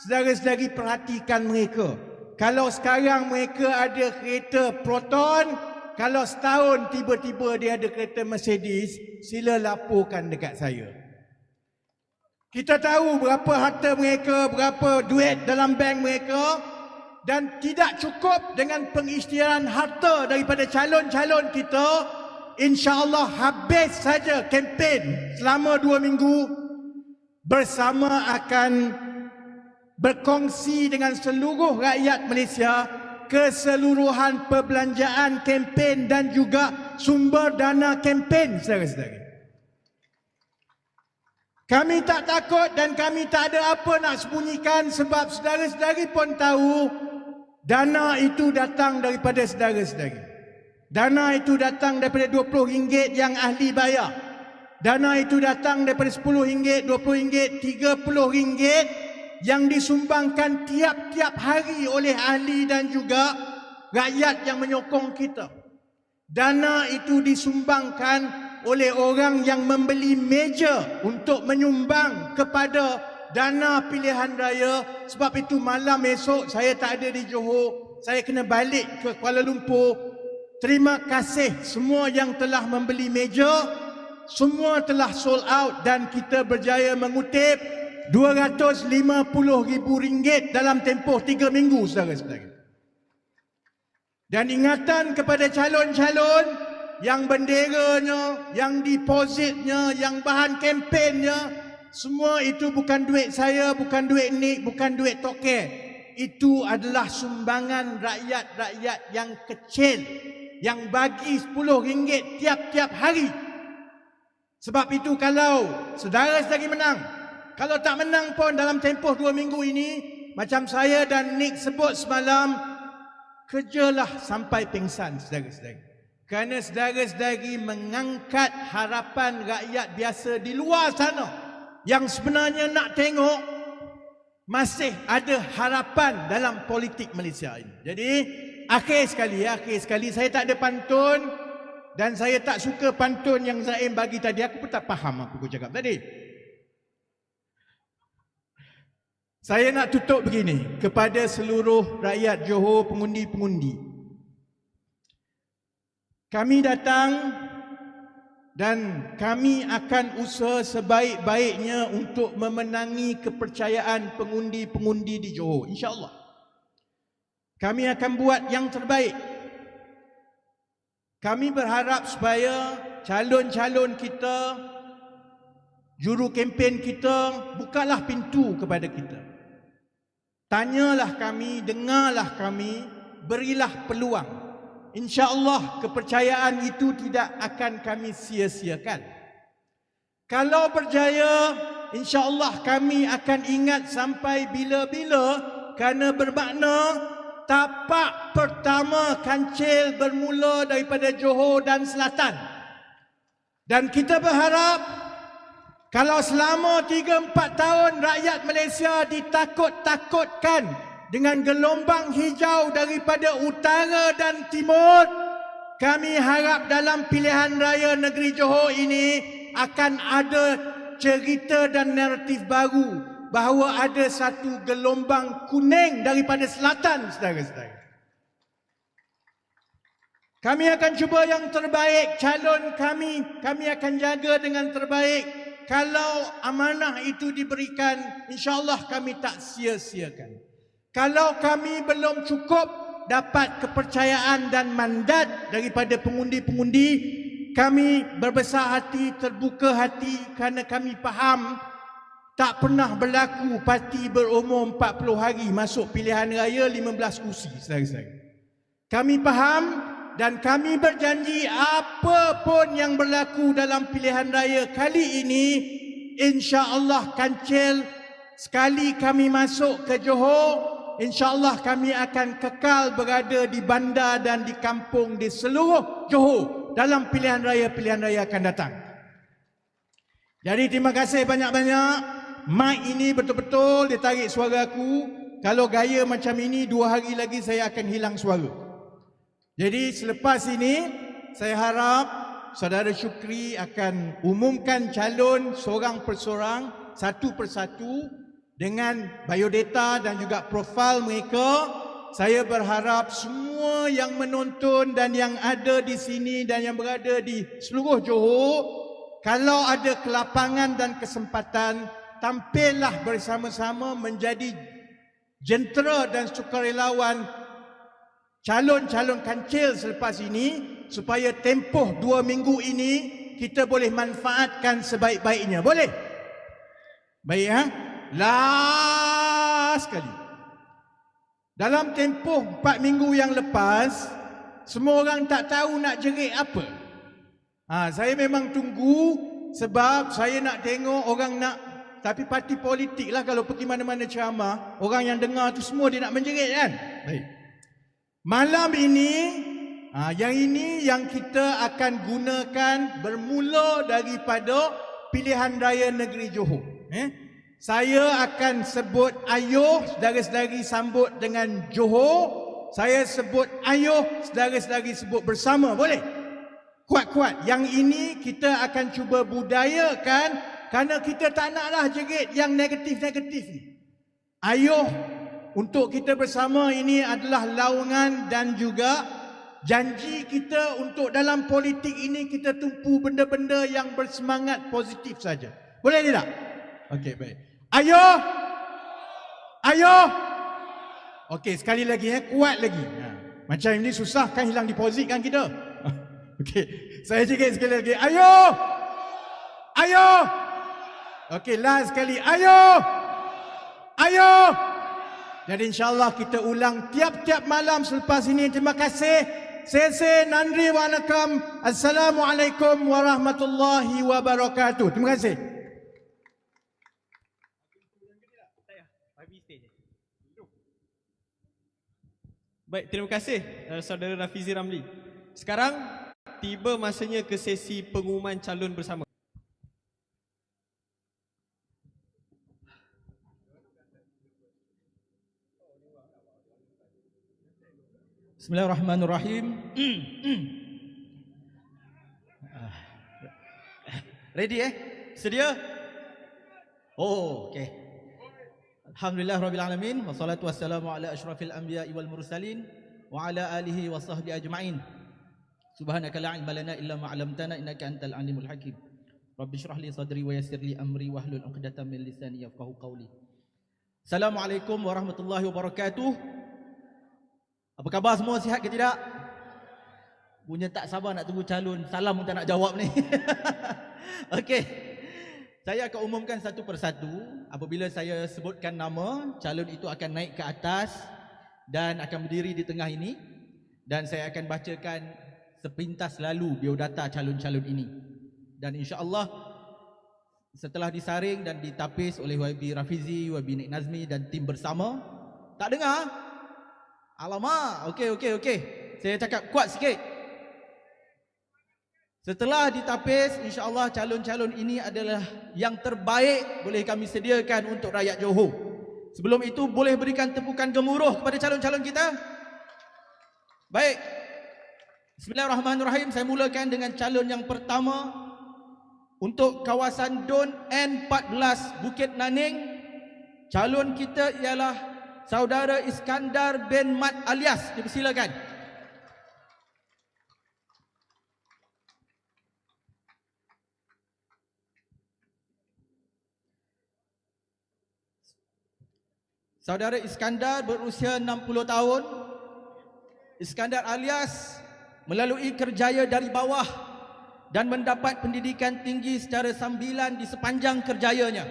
saudara-saudari perhatikan mereka. Kalau sekarang mereka ada kereta Proton, kalau setahun tiba-tiba dia ada kereta Mercedes, sila laporkan dekat saya. Kita tahu berapa harta mereka, berapa duit dalam bank mereka, dan tidak cukup dengan pengisytiharan harta daripada calon-calon kita. InsyaAllah habis saja kempen selama 2 minggu, bersama akan berkongsi dengan seluruh rakyat Malaysia keseluruhan perbelanjaan kempen dan juga sumber dana kempen, saudara-saudara. Kami tak takut dan kami tak ada apa nak sembunyikan, sebab saudara-saudari pun tahu dana itu datang daripada saudara-saudari. Dana itu datang daripada RM20 yang ahli bayar. Dana itu datang daripada RM10, RM20, RM30 yang disumbangkan tiap-tiap hari oleh ahli dan juga rakyat yang menyokong kita. Dana itu disumbangkan oleh orang yang membeli meja untuk menyumbang kepada dana pilihan raya. Sebab itu malam esok saya tak ada di Johor, saya kena balik ke Kuala Lumpur. Terima kasih semua yang telah membeli meja. Semua telah sold out dan kita berjaya mengutip RM250,000 dalam tempoh 3 minggu, saudara-saudara. Dan ingatan kepada calon-calon yang benderanya, yang depositnya, yang bahan kempennya, semua itu bukan duit saya, bukan duit Nick, bukan duit Toke. Itu adalah sumbangan rakyat-rakyat yang kecil yang bagi RM10 tiap-tiap hari. Sebab itu kalau saudara-saudari menang, kalau tak menang pun dalam tempoh 2 minggu ini, macam saya dan Nick sebut semalam, kerjalah sampai pingsan, saudara-saudari. Kerana saudara-saudari mengangkat harapan rakyat biasa di luar sana yang sebenarnya nak tengok masih ada harapan dalam politik Malaysia ini. Jadi akhir sekali saya tak ada pantun dan saya tak suka pantun yang Zaim bagi tadi. Aku pun tak faham apa aku cakap tadi. Saya nak tutup begini kepada seluruh rakyat Johor, pengundi-pengundi. Kami datang dan kami akan usaha sebaik-baiknya untuk memenangi kepercayaan pengundi-pengundi di Johor, insya-Allah. Kami akan buat yang terbaik. Kami berharap supaya calon-calon kita, juru kempen kita, bukalah pintu kepada kita. Tanyalah kami, dengarlah kami, berilah peluang. InsyaAllah kepercayaan itu tidak akan kami sia-siakan. Kalau berjaya, InsyaAllah kami akan ingat sampai bila-bila, kerana bermakna tapak pertama kancil bermula daripada Johor dan Selatan. Dan kita berharap kalau selama 3-4 tahun rakyat Malaysia ditakut-takutkan dengan gelombang hijau daripada utara dan timur, kami harap dalam pilihan raya negeri Johor ini akan ada cerita dan naratif baru bahawa ada satu gelombang kuning daripada selatan, saudara-saudara. Kami akan cuba yang terbaik, calon kami akan jaga dengan terbaik. Kalau amanah itu diberikan, insya-Allah kami tak sia-siakan. Kalau kami belum cukup dapat kepercayaan dan mandat daripada pengundi-pengundi, kami berbesar hati, terbuka hati kerana kami faham tak pernah berlaku parti berumur 40 hari masuk pilihan raya 15 kursi, saudara-saudara. Kami faham dan kami berjanji apa pun yang berlaku dalam pilihan raya kali ini, insya-Allah kancil sekali kami masuk ke Johor, insya-Allah kami akan kekal berada di bandar dan di kampung di seluruh Johor dalam pilihan raya akan datang. Jadi terima kasih banyak-banyak. Mic ini betul-betul dia tarik suara aku. Kalau gaya macam ini 2 hari lagi saya akan hilang suara. Jadi selepas ini saya harap Saudara Syukri akan umumkan calon seorang perseorang, satu persatu dengan biodata dan juga profil mereka. Saya berharap semua yang menonton dan yang ada di sini dan yang berada di seluruh Johor, kalau ada kelapangan dan kesempatan, tampillah bersama-sama menjadi jentera dan sukarelawan calon-calon kancil selepas ini, supaya tempoh 2 minggu ini kita boleh manfaatkan sebaik-baiknya. Boleh? Baik, ha? Last sekali. Dalam tempoh 4 minggu yang lepas, semua orang tak tahu nak jerit apa. Saya memang tunggu sebab saya nak tengok orang nak, tapi parti politik lah kalau pergi mana-mana ceramah, orang yang dengar tu semua dia nak menjerit kan? Baik. Malam ini, yang kita akan gunakan bermula daripada pilihan raya negeri Johor. Saya akan sebut ayuh, saudara-saudari sambut dengan Johor. Saya sebut ayuh, saudara-saudari sebut bersama. Boleh? Kuat-kuat. Yang ini kita akan cuba budayakan kerana kita tak naklah jerit yang negatif-negatif ni. Ayuh untuk kita bersama ini adalah laungan dan juga janji kita untuk dalam politik ini kita tumpu benda-benda yang bersemangat positif saja. Boleh tidak? Okey, baik. Ayuh! Ayuh! Okey, sekali lagi kuat lagi. Macam ini susah kan hilang deposit kan kita. Okey, saya cakap sekali lagi. Ayuh! Ayuh! Okey, last sekali. Ayuh! Ayuh! Jadi insyaAllah kita ulang tiap-tiap malam selepas ini. Terima kasih. Sese Nandri Wanakam. Assalamualaikum warahmatullahi wabarakatuh. Terima kasih. Baik, terima kasih saudara Rafizi Ramli. Sekarang tiba masanya ke sesi pengumuman calon bersama. Bismillahirrahmanirrahim. Ready Sedia? Oh, okey. Alhamdulillah rabbil alamin wassalatu wassalamu ala asyrafil anbiya'i wal mursalin wa ala alihi wa sahbihi ajma'in. Subhanaka la ilma lana illa ma 'allamtana innaka antal alimul hakim. Rabbi shrah li sadri wa yassir li amri wahlul 'uqdatam min lisani yafqahu qawli. Assalamualaikum warahmatullahi wabarakatuh. Apa khabar semua, sihat ke tidak? Punya tak sabar nak tunggu calon, salam pun tak nak jawab ni. Okey. Saya akan umumkan satu persatu. Apabila saya sebutkan nama, calon itu akan naik ke atas dan akan berdiri di tengah ini. Dan saya akan bacakan sepintas lalu biodata calon-calon ini. Dan insya-Allah setelah disaring dan ditapis oleh YB Rafizi, YB Nik Nazmi dan tim bersama. Tak dengar? Alamak, okey. Saya cakap kuat sikit. Setelah ditapis, insya-Allah calon-calon ini adalah yang terbaik boleh kami sediakan untuk rakyat Johor. Sebelum itu boleh berikan tepukan gemuruh kepada calon-calon kita? Baik. Bismillahirrahmanirrahim. Saya mulakan dengan calon yang pertama untuk kawasan Dun N14 Bukit Naning. Calon kita ialah Saudara Iskandar bin Mat Alias. Dipersilakan. Saudara Iskandar berusia 60 tahun. Iskandar alias melalui kerjaya dari bawah dan mendapat pendidikan tinggi secara sambilan di sepanjang kerjayanya.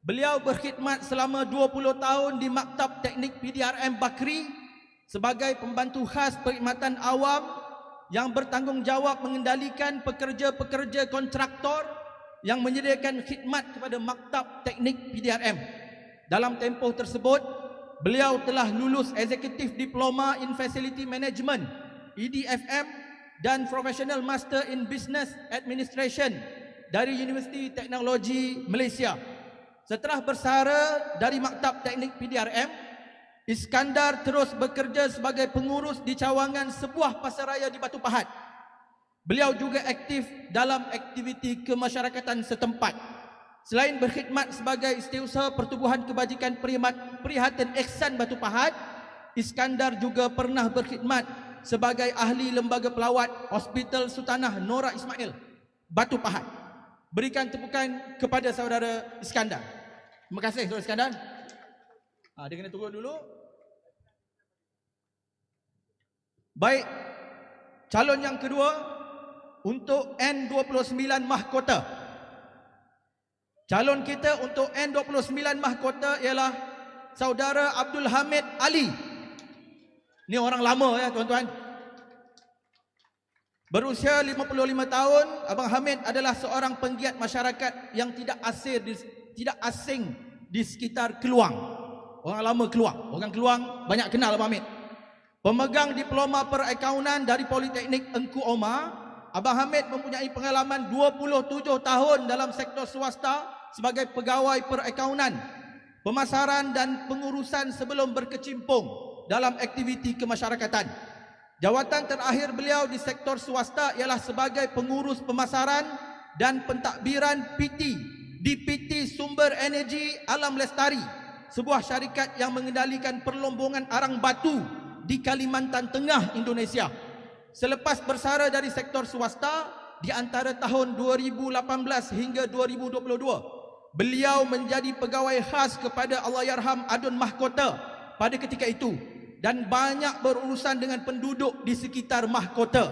Beliau berkhidmat selama 20 tahun di Maktab Teknik PDRM Bakri sebagai pembantu khas perkhidmatan awam yang bertanggungjawab mengendalikan pekerja-pekerja kontraktor yang menyediakan khidmat kepada Maktab Teknik PDRM. Dalam tempoh tersebut, beliau telah lulus Executive Diploma in Facility Management (EDFM) dan Professional Master in Business Administration dari Universiti Teknologi Malaysia. Setelah bersara dari Maktab Teknik PDRM, Iskandar terus bekerja sebagai pengurus di cawangan sebuah pasaraya di Batu Pahat. Beliau juga aktif dalam aktiviti kemasyarakatan setempat. Selain berkhidmat sebagai Setiausaha Pertubuhan Kebajikan Prihatin Ihsan Batu Pahat, Iskandar juga pernah berkhidmat sebagai ahli lembaga pelawat Hospital Sultanah Nora Ismail, Batu Pahat. Berikan tepukan kepada saudara Iskandar. Terima kasih saudara Iskandar. Dia kena turun dulu. Baik. Calon yang kedua untuk N29 Mahkota. Calon kita untuk N29 Mahkota ialah saudara Abdul Hamid Ali. Ini orang lama ya tuan-tuan. Berusia 55 tahun, Abang Hamid adalah seorang penggiat masyarakat yang tidak asing di sekitar Keluang. Orang lama Keluang. Orang Keluang banyak kenal Abang Hamid. Pemegang diploma perakaunan dari Politeknik Engku Omar, Abang Hamid mempunyai pengalaman 27 tahun dalam sektor swasta sebagai pegawai perakaunan, pemasaran dan pengurusan sebelum berkecimpung dalam aktiviti kemasyarakatan. Jawatan terakhir beliau di sektor swasta ialah sebagai pengurus pemasaran dan pentadbiran PT di PT Sumber Energi Alam Lestari, sebuah syarikat yang mengendalikan perlombongan arang batu di Kalimantan Tengah, Indonesia. Selepas bersara dari sektor swasta di antara tahun 2018 hingga 2022, Beliau menjadi pegawai khas kepada Allahyarham Adun Mahkota pada ketika itu dan banyak berurusan dengan penduduk di sekitar mahkota.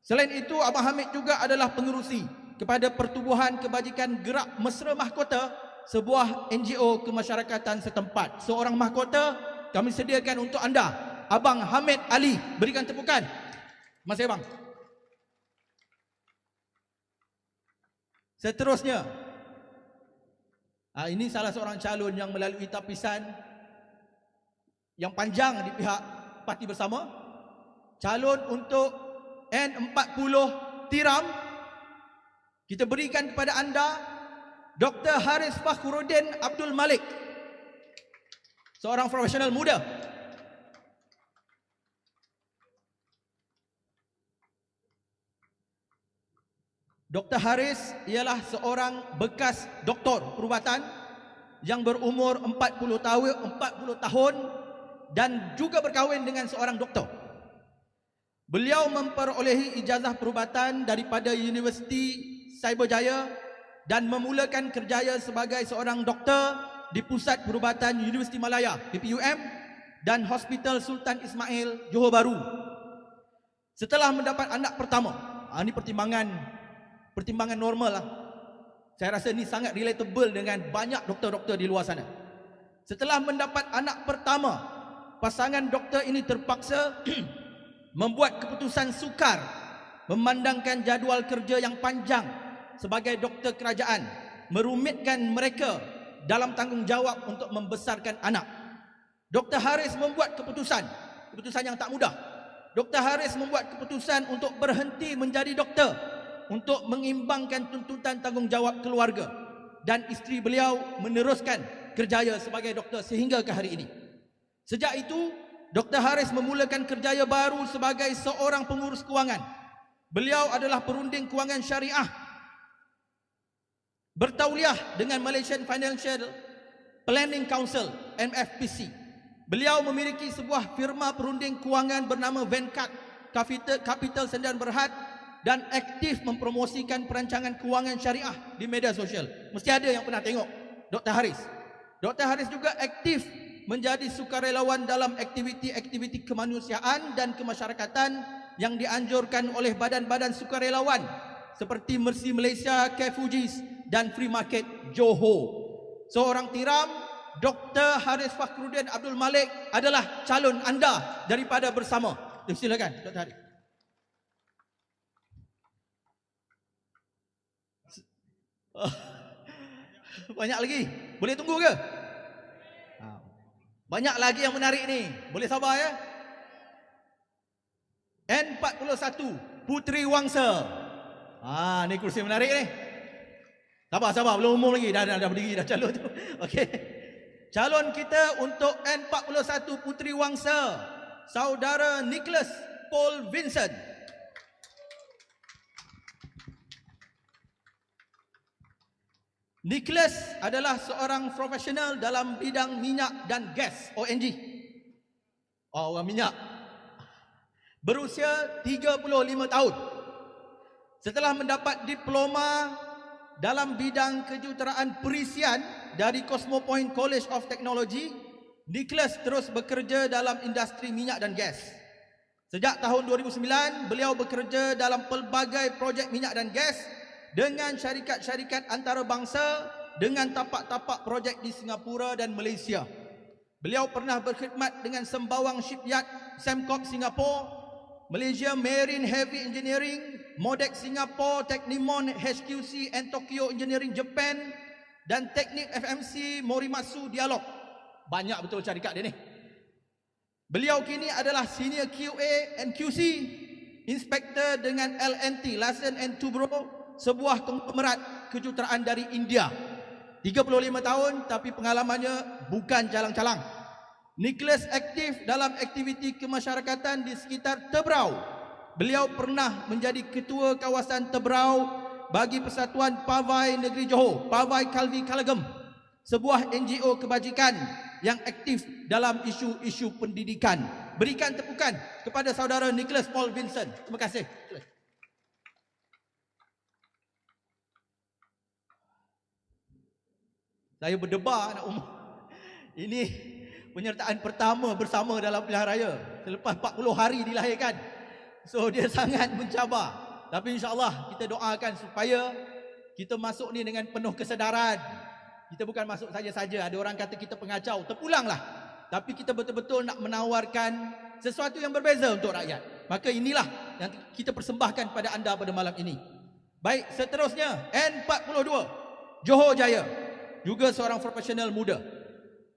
Selain itu, Abang Hamid juga adalah pengerusi kepada Pertubuhan Kebajikan Gerak Mesra Mahkota, sebuah NGO kemasyarakatan setempat. Seorang mahkota kami sediakan untuk anda, Abang Hamid Ali. Berikan tepukan. Terima kasih, Abang. Seterusnya, ini salah seorang calon yang melalui tapisan yang panjang di pihak Parti Bersama. Calon untuk N40 Tiram, kita berikan kepada anda Dr. Haris Fakhruddin Abdul Malik, seorang profesional muda. Dr. Haris ialah seorang bekas doktor perubatan yang berumur 40 tahun dan juga berkahwin dengan seorang doktor. Beliau memperolehi ijazah perubatan daripada Universiti Cyberjaya dan memulakan kerjaya sebagai seorang doktor di Pusat Perubatan Universiti Malaya PPUM dan Hospital Sultan Ismail Johor Bahru. Setelah mendapat anak pertama, ini pertimbangan normal lah. Saya rasa ini sangat relatable dengan banyak doktor-doktor di luar sana. Setelah mendapat anak pertama, pasangan doktor ini terpaksa membuat keputusan sukar memandangkan jadual kerja yang panjang sebagai doktor kerajaan merumitkan mereka dalam tanggungjawab untuk membesarkan anak. Dr. Haris membuat keputusan yang tak mudah. Dr. Haris membuat keputusan untuk berhenti menjadi doktor untuk mengimbangkan tuntutan tanggungjawab keluarga, dan isteri beliau meneruskan kerjaya sebagai doktor sehingga ke hari ini. Sejak itu, Dr. Haris memulakan kerjaya baru sebagai seorang pengurus kewangan. Beliau adalah perunding kewangan syariah, bertauliah dengan Malaysian Financial Planning Council MFPC. Beliau memiliki sebuah firma perunding kewangan bernama Venkat Capital Sdn Berhad dan aktif mempromosikan perancangan kewangan syariah di media sosial. Mesti ada yang pernah tengok Dr. Haris. Dr. Haris juga aktif menjadi sukarelawan dalam aktiviti-aktiviti kemanusiaan dan kemasyarakatan yang dianjurkan oleh badan-badan sukarelawan seperti Mercy Malaysia, Care Fujis dan Free Market Johor. Seorang tiram, Dr. Haris Fakhruddin Abdul Malik adalah calon anda daripada Bersama. Silakan Dr. Haris. Banyak lagi. Boleh tunggu ke? Banyak lagi yang menarik ni. Boleh sabar ya? N41 Puteri Wangsa. Ni kursi menarik ni. Sabar, belum umum lagi. Dah berdiri dah calon tu. Okey. Calon kita untuk N41 Puteri Wangsa, Saudara Nicholas Paul Vincent. Nicholas adalah seorang profesional dalam bidang minyak dan gas, ONG. Orang minyak. Berusia 35 tahun. Setelah mendapat diploma dalam bidang kejuruteraan perisian dari Cosmopoint College of Technology, Nicholas terus bekerja dalam industri minyak dan gas. Sejak tahun 2009, beliau bekerja dalam pelbagai projek minyak dan gas dengan syarikat-syarikat antarabangsa dengan tapak-tapak projek di Singapura dan Malaysia. Beliau pernah berkhidmat dengan Sembawang Shipyard, Sembcorp Singapore, Malaysia Marine Heavy Engineering, Modex Singapore, Technimon HQC and Tokyo Engineering Japan dan Teknik FMC Morimatsu Dialog. Banyak betul syarikat dia ni. Beliau kini adalah Senior QA and QC Inspector dengan LNT, Larsen & Toubro, sebuah konglomerat kejuruteraan dari India. 35 tahun tapi pengalamannya bukan calang-calang. Nicholas aktif dalam aktiviti kemasyarakatan di sekitar Tebrau. Beliau pernah menjadi ketua kawasan Tebrau bagi Persatuan Pavai Negeri Johor, Pavai Kalvi Kalagem, sebuah NGO kebajikan yang aktif dalam isu-isu pendidikan. Berikan tepukan kepada saudara Nicholas Paul Vincent. Terima kasih. Saya berdebar nak umum. Ini penyertaan pertama bersama dalam pilihan raya selepas 40 hari dilahirkan. So dia sangat mencabar. Tapi insya-Allah kita doakan supaya kita masuk ni dengan penuh kesedaran. Kita bukan masuk saja-saja. Ada orang kata kita pengacau, terpulanglah. Tapi kita betul-betul nak menawarkan sesuatu yang berbeza untuk rakyat. Maka inilah yang kita persembahkan pada anda pada malam ini. Baik, seterusnya N42 Johor Jaya, juga seorang profesional muda.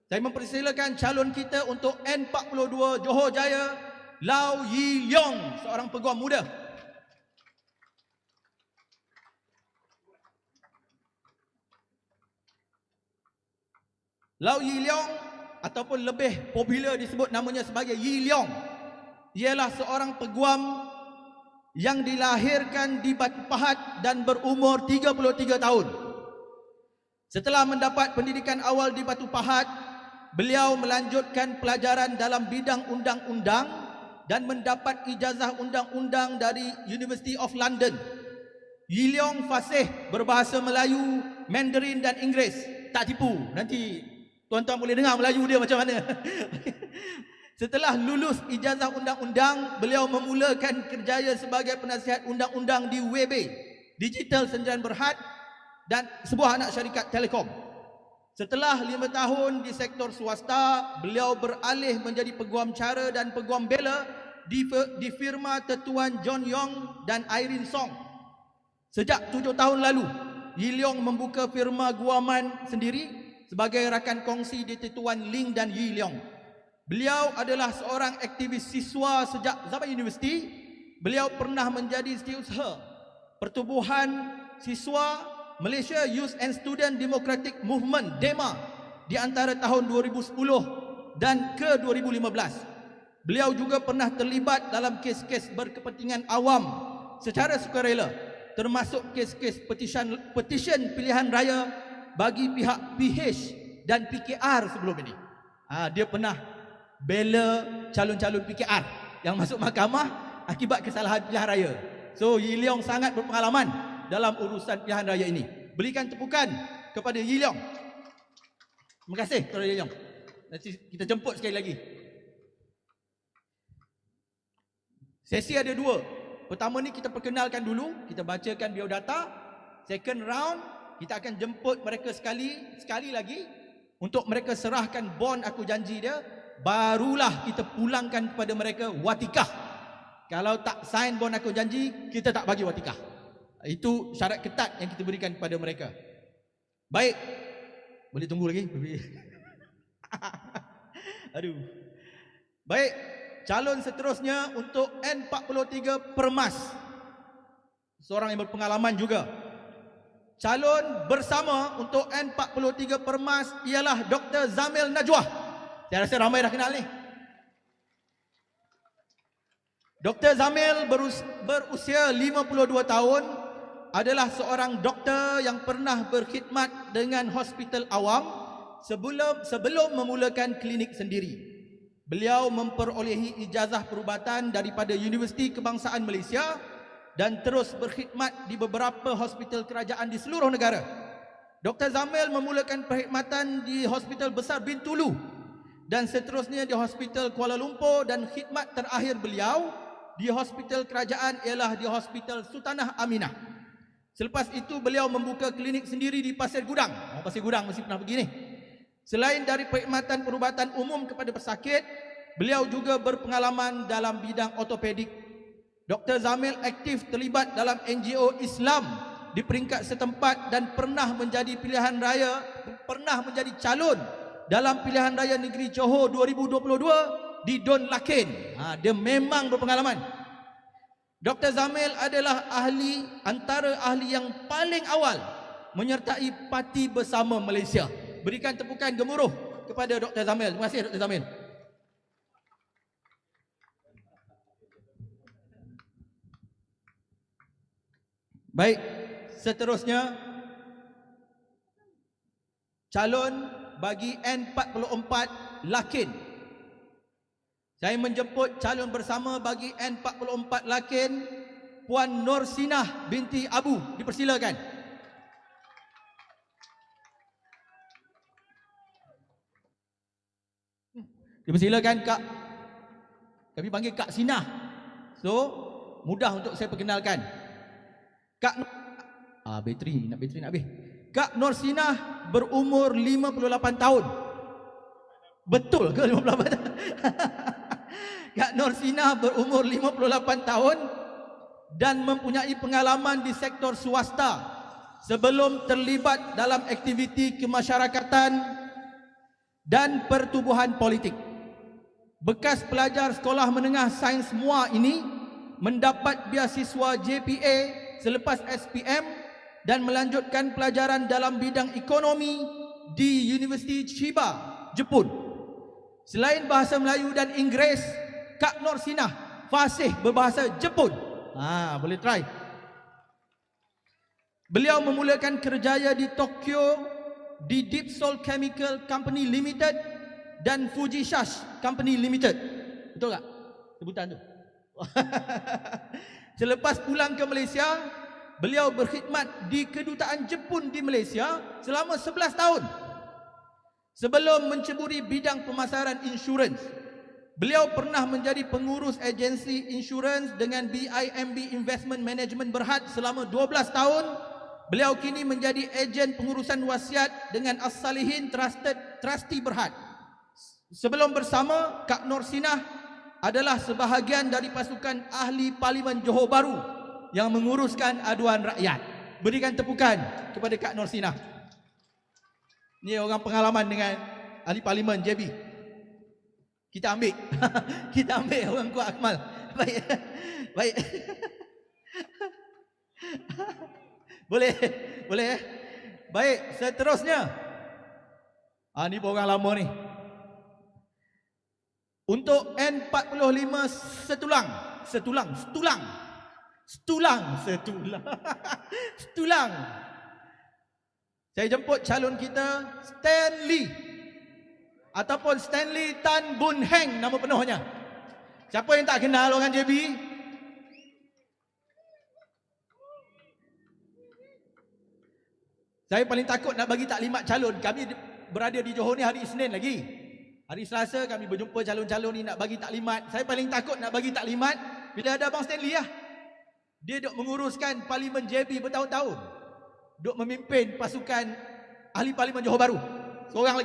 Saya mempersilakan calon kita untuk N42 Johor Jaya, Lau Yi Leong, seorang peguam muda. Lau Yi Leong ataupun lebih popular disebut namanya sebagai Yi Leong, ialah seorang peguam yang dilahirkan di Batu Pahat dan berumur 33 tahun. Setelah mendapat pendidikan awal di Batu Pahat, beliau melanjutkan pelajaran dalam bidang undang-undang dan mendapat ijazah undang-undang dari University of London. Yi Leong fasih berbahasa Melayu, Mandarin dan Inggeris. Tak tipu, nanti tuan-tuan boleh dengar Melayu dia macam mana. Setelah lulus ijazah undang-undang, beliau memulakan kerjaya sebagai penasihat undang-undang di WB, Digital Sendirian Berhad, dan sebuah anak syarikat telekom. Setelah 5 tahun di sektor swasta, beliau beralih menjadi peguam cara dan peguam bela di firma Tetuan John Yong dan Irene Song. Sejak 7 tahun lalu, Yi Leong membuka firma guaman sendiri sebagai rakan kongsi di Tetuan Ling dan Yi Leong. Beliau adalah seorang aktivis siswa sejak zaman universiti. Beliau pernah menjadi setiausaha Pertubuhan Siswa Malaysia Youth and Student Democratic Movement (DEMA) di antara tahun 2010 dan ke 2015. Beliau juga pernah terlibat dalam kes-kes berkepentingan awam secara sukarela, termasuk kes-kes petition pilihan raya bagi pihak PH dan PKR sebelum ini. Dia pernah bela calon-calon PKR yang masuk mahkamah akibat kesalahan pilihan raya. So Yi Leong sangat berpengalaman dalam urusan pilihan raya ini. Berikan tepukan kepada Yi Leong. Terima kasih kepada Yi Leong. Nanti kita jemput sekali lagi. Sesi ada 2. Pertama ni kita perkenalkan dulu, kita bacakan biodata. Second round kita akan jemput mereka sekali lagi untuk mereka serahkan bond aku janji dia. Barulah kita pulangkan kepada mereka watikah. Kalau tak sign bond aku janji, kita tak bagi watikah. Itu syarat ketat yang kita berikan kepada mereka. Baik. Boleh tunggu lagi? Aduh. Baik. Calon seterusnya untuk N43 Permas, seorang yang berpengalaman juga. Calon bersama untuk N43 Permas ialah Dr. Zamil Najwa. Saya rasa ramai dah kenal ni. Dr. Zamil berusia 52 tahun, adalah seorang doktor yang pernah berkhidmat dengan hospital awam sebelum memulakan klinik sendiri. Beliau memperolehi ijazah perubatan daripada Universiti Kebangsaan Malaysia dan terus berkhidmat di beberapa hospital kerajaan di seluruh negara. Dr. Zamil memulakan perkhidmatan di Hospital Besar Bintulu dan seterusnya di Hospital Kuala Lumpur, dan khidmat terakhir beliau di hospital kerajaan ialah di Hospital Sultanah Aminah. Selepas itu beliau membuka klinik sendiri di Pasir Gudang. Pasir Gudang mesti pernah pergi ni. Selain dari perkhidmatan perubatan umum kepada pesakit, beliau juga berpengalaman dalam bidang ortopedik. Dr. Zamil aktif terlibat dalam NGO Islam di peringkat setempat dan pernah menjadi calon dalam pilihan raya negeri Johor 2022 di Don Lakin. Dia memang berpengalaman. Dr. Zamil adalah antara ahli yang paling awal menyertai Parti Bersama Malaysia. Berikan tepukan gemuruh kepada Dr. Zamil. Terima kasih Dr. Zamil. Baik, seterusnya calon bagi N44 Lakin. Saya menjemput calon bersama bagi N44 Lakin, Puan Nur Sinah binti Abu. Dipersilakan. Dipersilakan Kak. Kami panggil Kak Sinah. So, mudah untuk saya perkenalkan. Kak bateri nak habis. Kak Nur Sinah berumur 58 tahun. Betul ke 58 tahun? Kak Nur Sinah berumur 58 tahun dan mempunyai pengalaman di sektor swasta sebelum terlibat dalam aktiviti kemasyarakatan dan pertubuhan politik. Bekas pelajar sekolah menengah sains MUA ini mendapat beasiswa JPA selepas SPM dan melanjutkan pelajaran dalam bidang ekonomi di Universiti Chiba, Jepun. Selain bahasa Melayu dan Inggeris, Kak Nur Sinah fasih berbahasa Jepun. Boleh try. Beliau memulakan kerjaya di Tokyo di Deep Salt Chemical Company Limited dan Fujishash Company Limited. Betul tak sebutan tu? Selepas pulang ke Malaysia, beliau berkhidmat di Kedutaan Jepun di Malaysia selama 11 tahun. Sebelum menceburi bidang pemasaran insurans, beliau pernah menjadi pengurus agensi insurans dengan BIMB Investment Management Berhad selama 12 tahun. Beliau kini menjadi ejen pengurusan wasiat dengan As-Salihin Trustee Berhad. Sebelum bersama, Kak Nur Sinah adalah sebahagian dari pasukan ahli Parlimen Johor Bahru yang menguruskan aduan rakyat. Berikan tepukan kepada Kak Nur Sinah. Ini orang pengalaman dengan ahli Parlimen JB. Kita ambil. Kita ambil orang kuat Akmal. Baik. Baik. Boleh. Boleh. Baik, seterusnya. Ni pun orang lama ni. Untuk N45 Setulang. Saya jemput calon kita Stanley ataupun Stanley Tan Boon Heng nama penuhnya. Siapa yang tak kenal orang JB? Saya paling takut nak bagi taklimat calon. Kami berada di Johor ni hari Isnin lagi. Hari Selasa kami berjumpa calon-calon ni nak bagi taklimat. Saya paling takut nak bagi taklimat bila ada Abang Stanley lah. Dia duk menguruskan Parlimen JB bertahun-tahun. Duk memimpin pasukan ahli Parlimen Johor Bahru. Seorang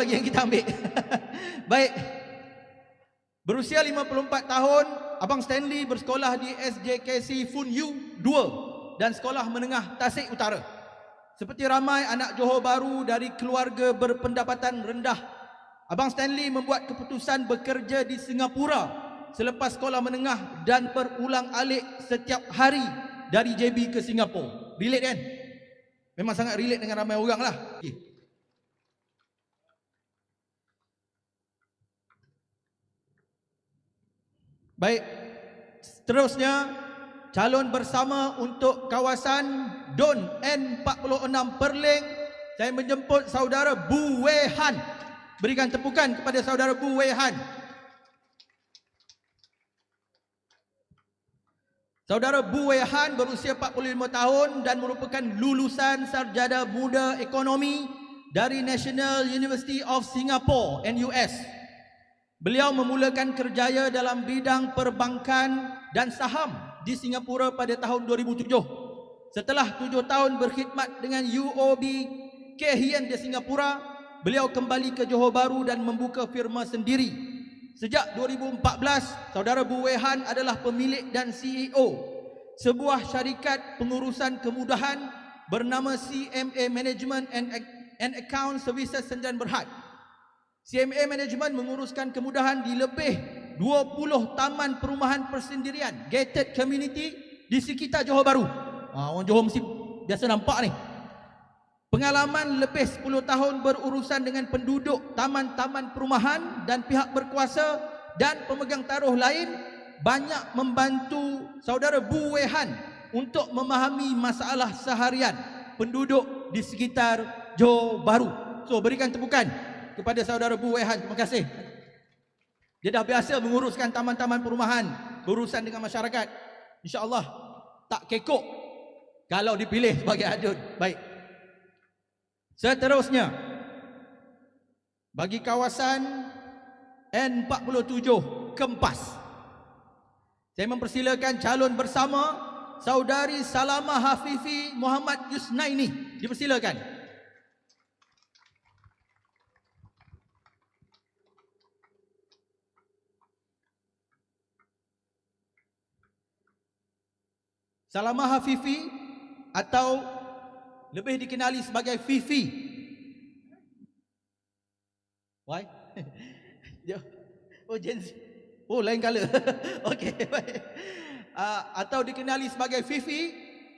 lagi yang kita ambil. Baik. Berusia 54 tahun, Abang Stanley bersekolah di SJKC Fun Yu 2 dan Sekolah Menengah Tasik Utara. Seperti ramai anak Johor Bahru dari keluarga berpendapatan rendah, Abang Stanley membuat keputusan bekerja di Singapura selepas sekolah menengah dan berulang-alik setiap hari dari JB ke Singapura. Relate kan? Memang sangat relate dengan ramai orang lah. Baik, seterusnya calon bersama untuk kawasan Don N46 Perling. Saya menjemput saudara Bu Wei Han. Berikan tepukan kepada saudara Bu Wei Han. Saudara Bu Wei Han berusia 45 tahun dan merupakan lulusan sarjana muda ekonomi dari National University of Singapore NUS. Beliau memulakan kerjaya dalam bidang perbankan dan saham di Singapura pada tahun 2007. Setelah 7 tahun berkhidmat dengan UOB Kay Hian di Singapura, beliau kembali ke Johor Bahru dan membuka firma sendiri. Sejak 2014, saudara Bu Wei Han adalah pemilik dan CEO sebuah syarikat pengurusan kemudahan bernama CMA Management and Account Services Sdn Berhad. CMA Management menguruskan kemudahan di lebih 20 taman perumahan persendirian gated community di sekitar Johor Bahru. Orang Johor mesti biasa nampak ni. Pengalaman lebih 10 tahun berurusan dengan penduduk taman-taman perumahan dan pihak berkuasa dan pemegang taruh lain banyak membantu saudara Bu Wei Han untuk memahami masalah seharian penduduk di sekitar Johor Bahru. So berikan tepukan kepada saudara Bu Wei Han. Terima kasih. Dia dah biasa menguruskan taman-taman perumahan, berurusan dengan masyarakat. InsyaAllah tak kekok kalau dipilih sebagai adun. Baik. Seterusnya, bagi kawasan N47 Kempas. Saya mempersilakan calon bersama Saudari Salamah Hafifi Muhammad Yusnaini. Dipersilakan. Salamah Hafifi atau lebih dikenali sebagai Fifi. Why? Oh, Gen Z. Oh, lain color. Okey, baik. Atau dikenali sebagai Fifi,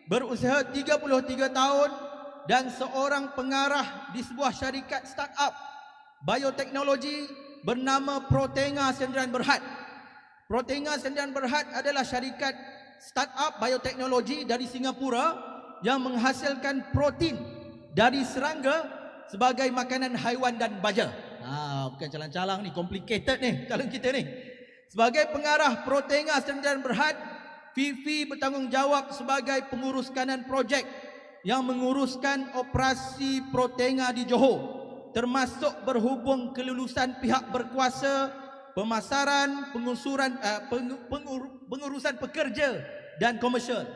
berusia 33 tahun dan seorang pengarah di sebuah syarikat startup bioteknologi bernama Protenga Sendirian Berhad. Protenga Sendirian Berhad adalah syarikat startup bioteknologi dari Singapura yang menghasilkan protein dari serangga sebagai makanan haiwan dan baja. Bukan calang-calang ni, complicated ni calon kita ni. Sebagai pengarah Protenga Sendirian Berhad, Fifi bertanggungjawab sebagai pengurus kanan projek yang menguruskan operasi Protenga di Johor, termasuk berhubung kelulusan pihak berkuasa, pemasaran, pengurusan pekerja dan komersial.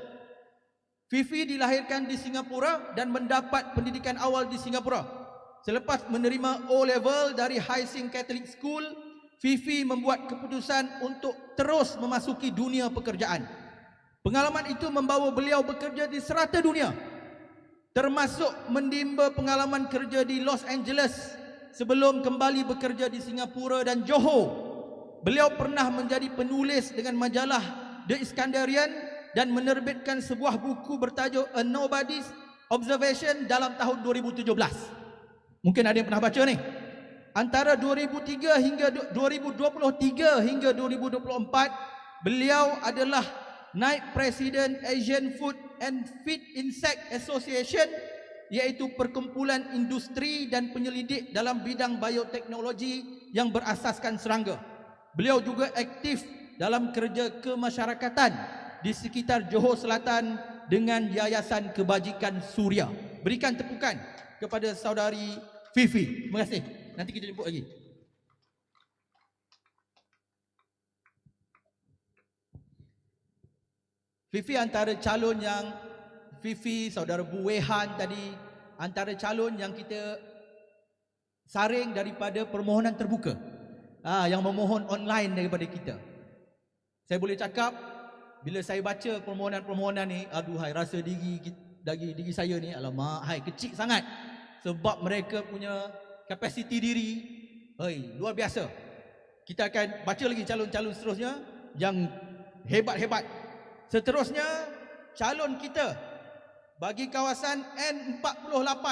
Fifi dilahirkan di Singapura dan mendapat pendidikan awal di Singapura. Selepas menerima O-level dari Hai Sing Catholic School, Fifi membuat keputusan untuk terus memasuki dunia pekerjaan. Pengalaman itu membawa beliau bekerja di serata dunia, termasuk menimba pengalaman kerja di Los Angeles sebelum kembali bekerja di Singapura dan Johor. Beliau pernah menjadi penulis dengan majalah The Iskandarian dan menerbitkan sebuah buku bertajuk A Nobody's Observation dalam tahun 2017. Mungkin ada yang pernah baca ni. Antara 2023 hingga 2024, beliau adalah Naib Presiden Asian Food and Feed Insect Association, iaitu perkumpulan industri dan penyelidik dalam bidang bioteknologi yang berasaskan serangga. Beliau juga aktif dalam kerja kemasyarakatan di sekitar Johor Selatan dengan Yayasan Kebajikan Suria. Berikan tepukan kepada saudari Fifi. Terima kasih. Nanti kita jemput lagi. Fifi antara calon yang saudara Bu Wehan tadi, antara calon yang kita saring daripada permohonan terbuka, yang memohon online daripada kita. Saya boleh cakap, bila saya baca permohonan-permohonan ni, aduhai, rasa diri saya ni, alamak, hai, kecil sangat. Sebab mereka punya kapasiti diri, luar biasa. Kita akan baca lagi calon-calon seterusnya yang hebat-hebat. Seterusnya, calon kita bagi kawasan N48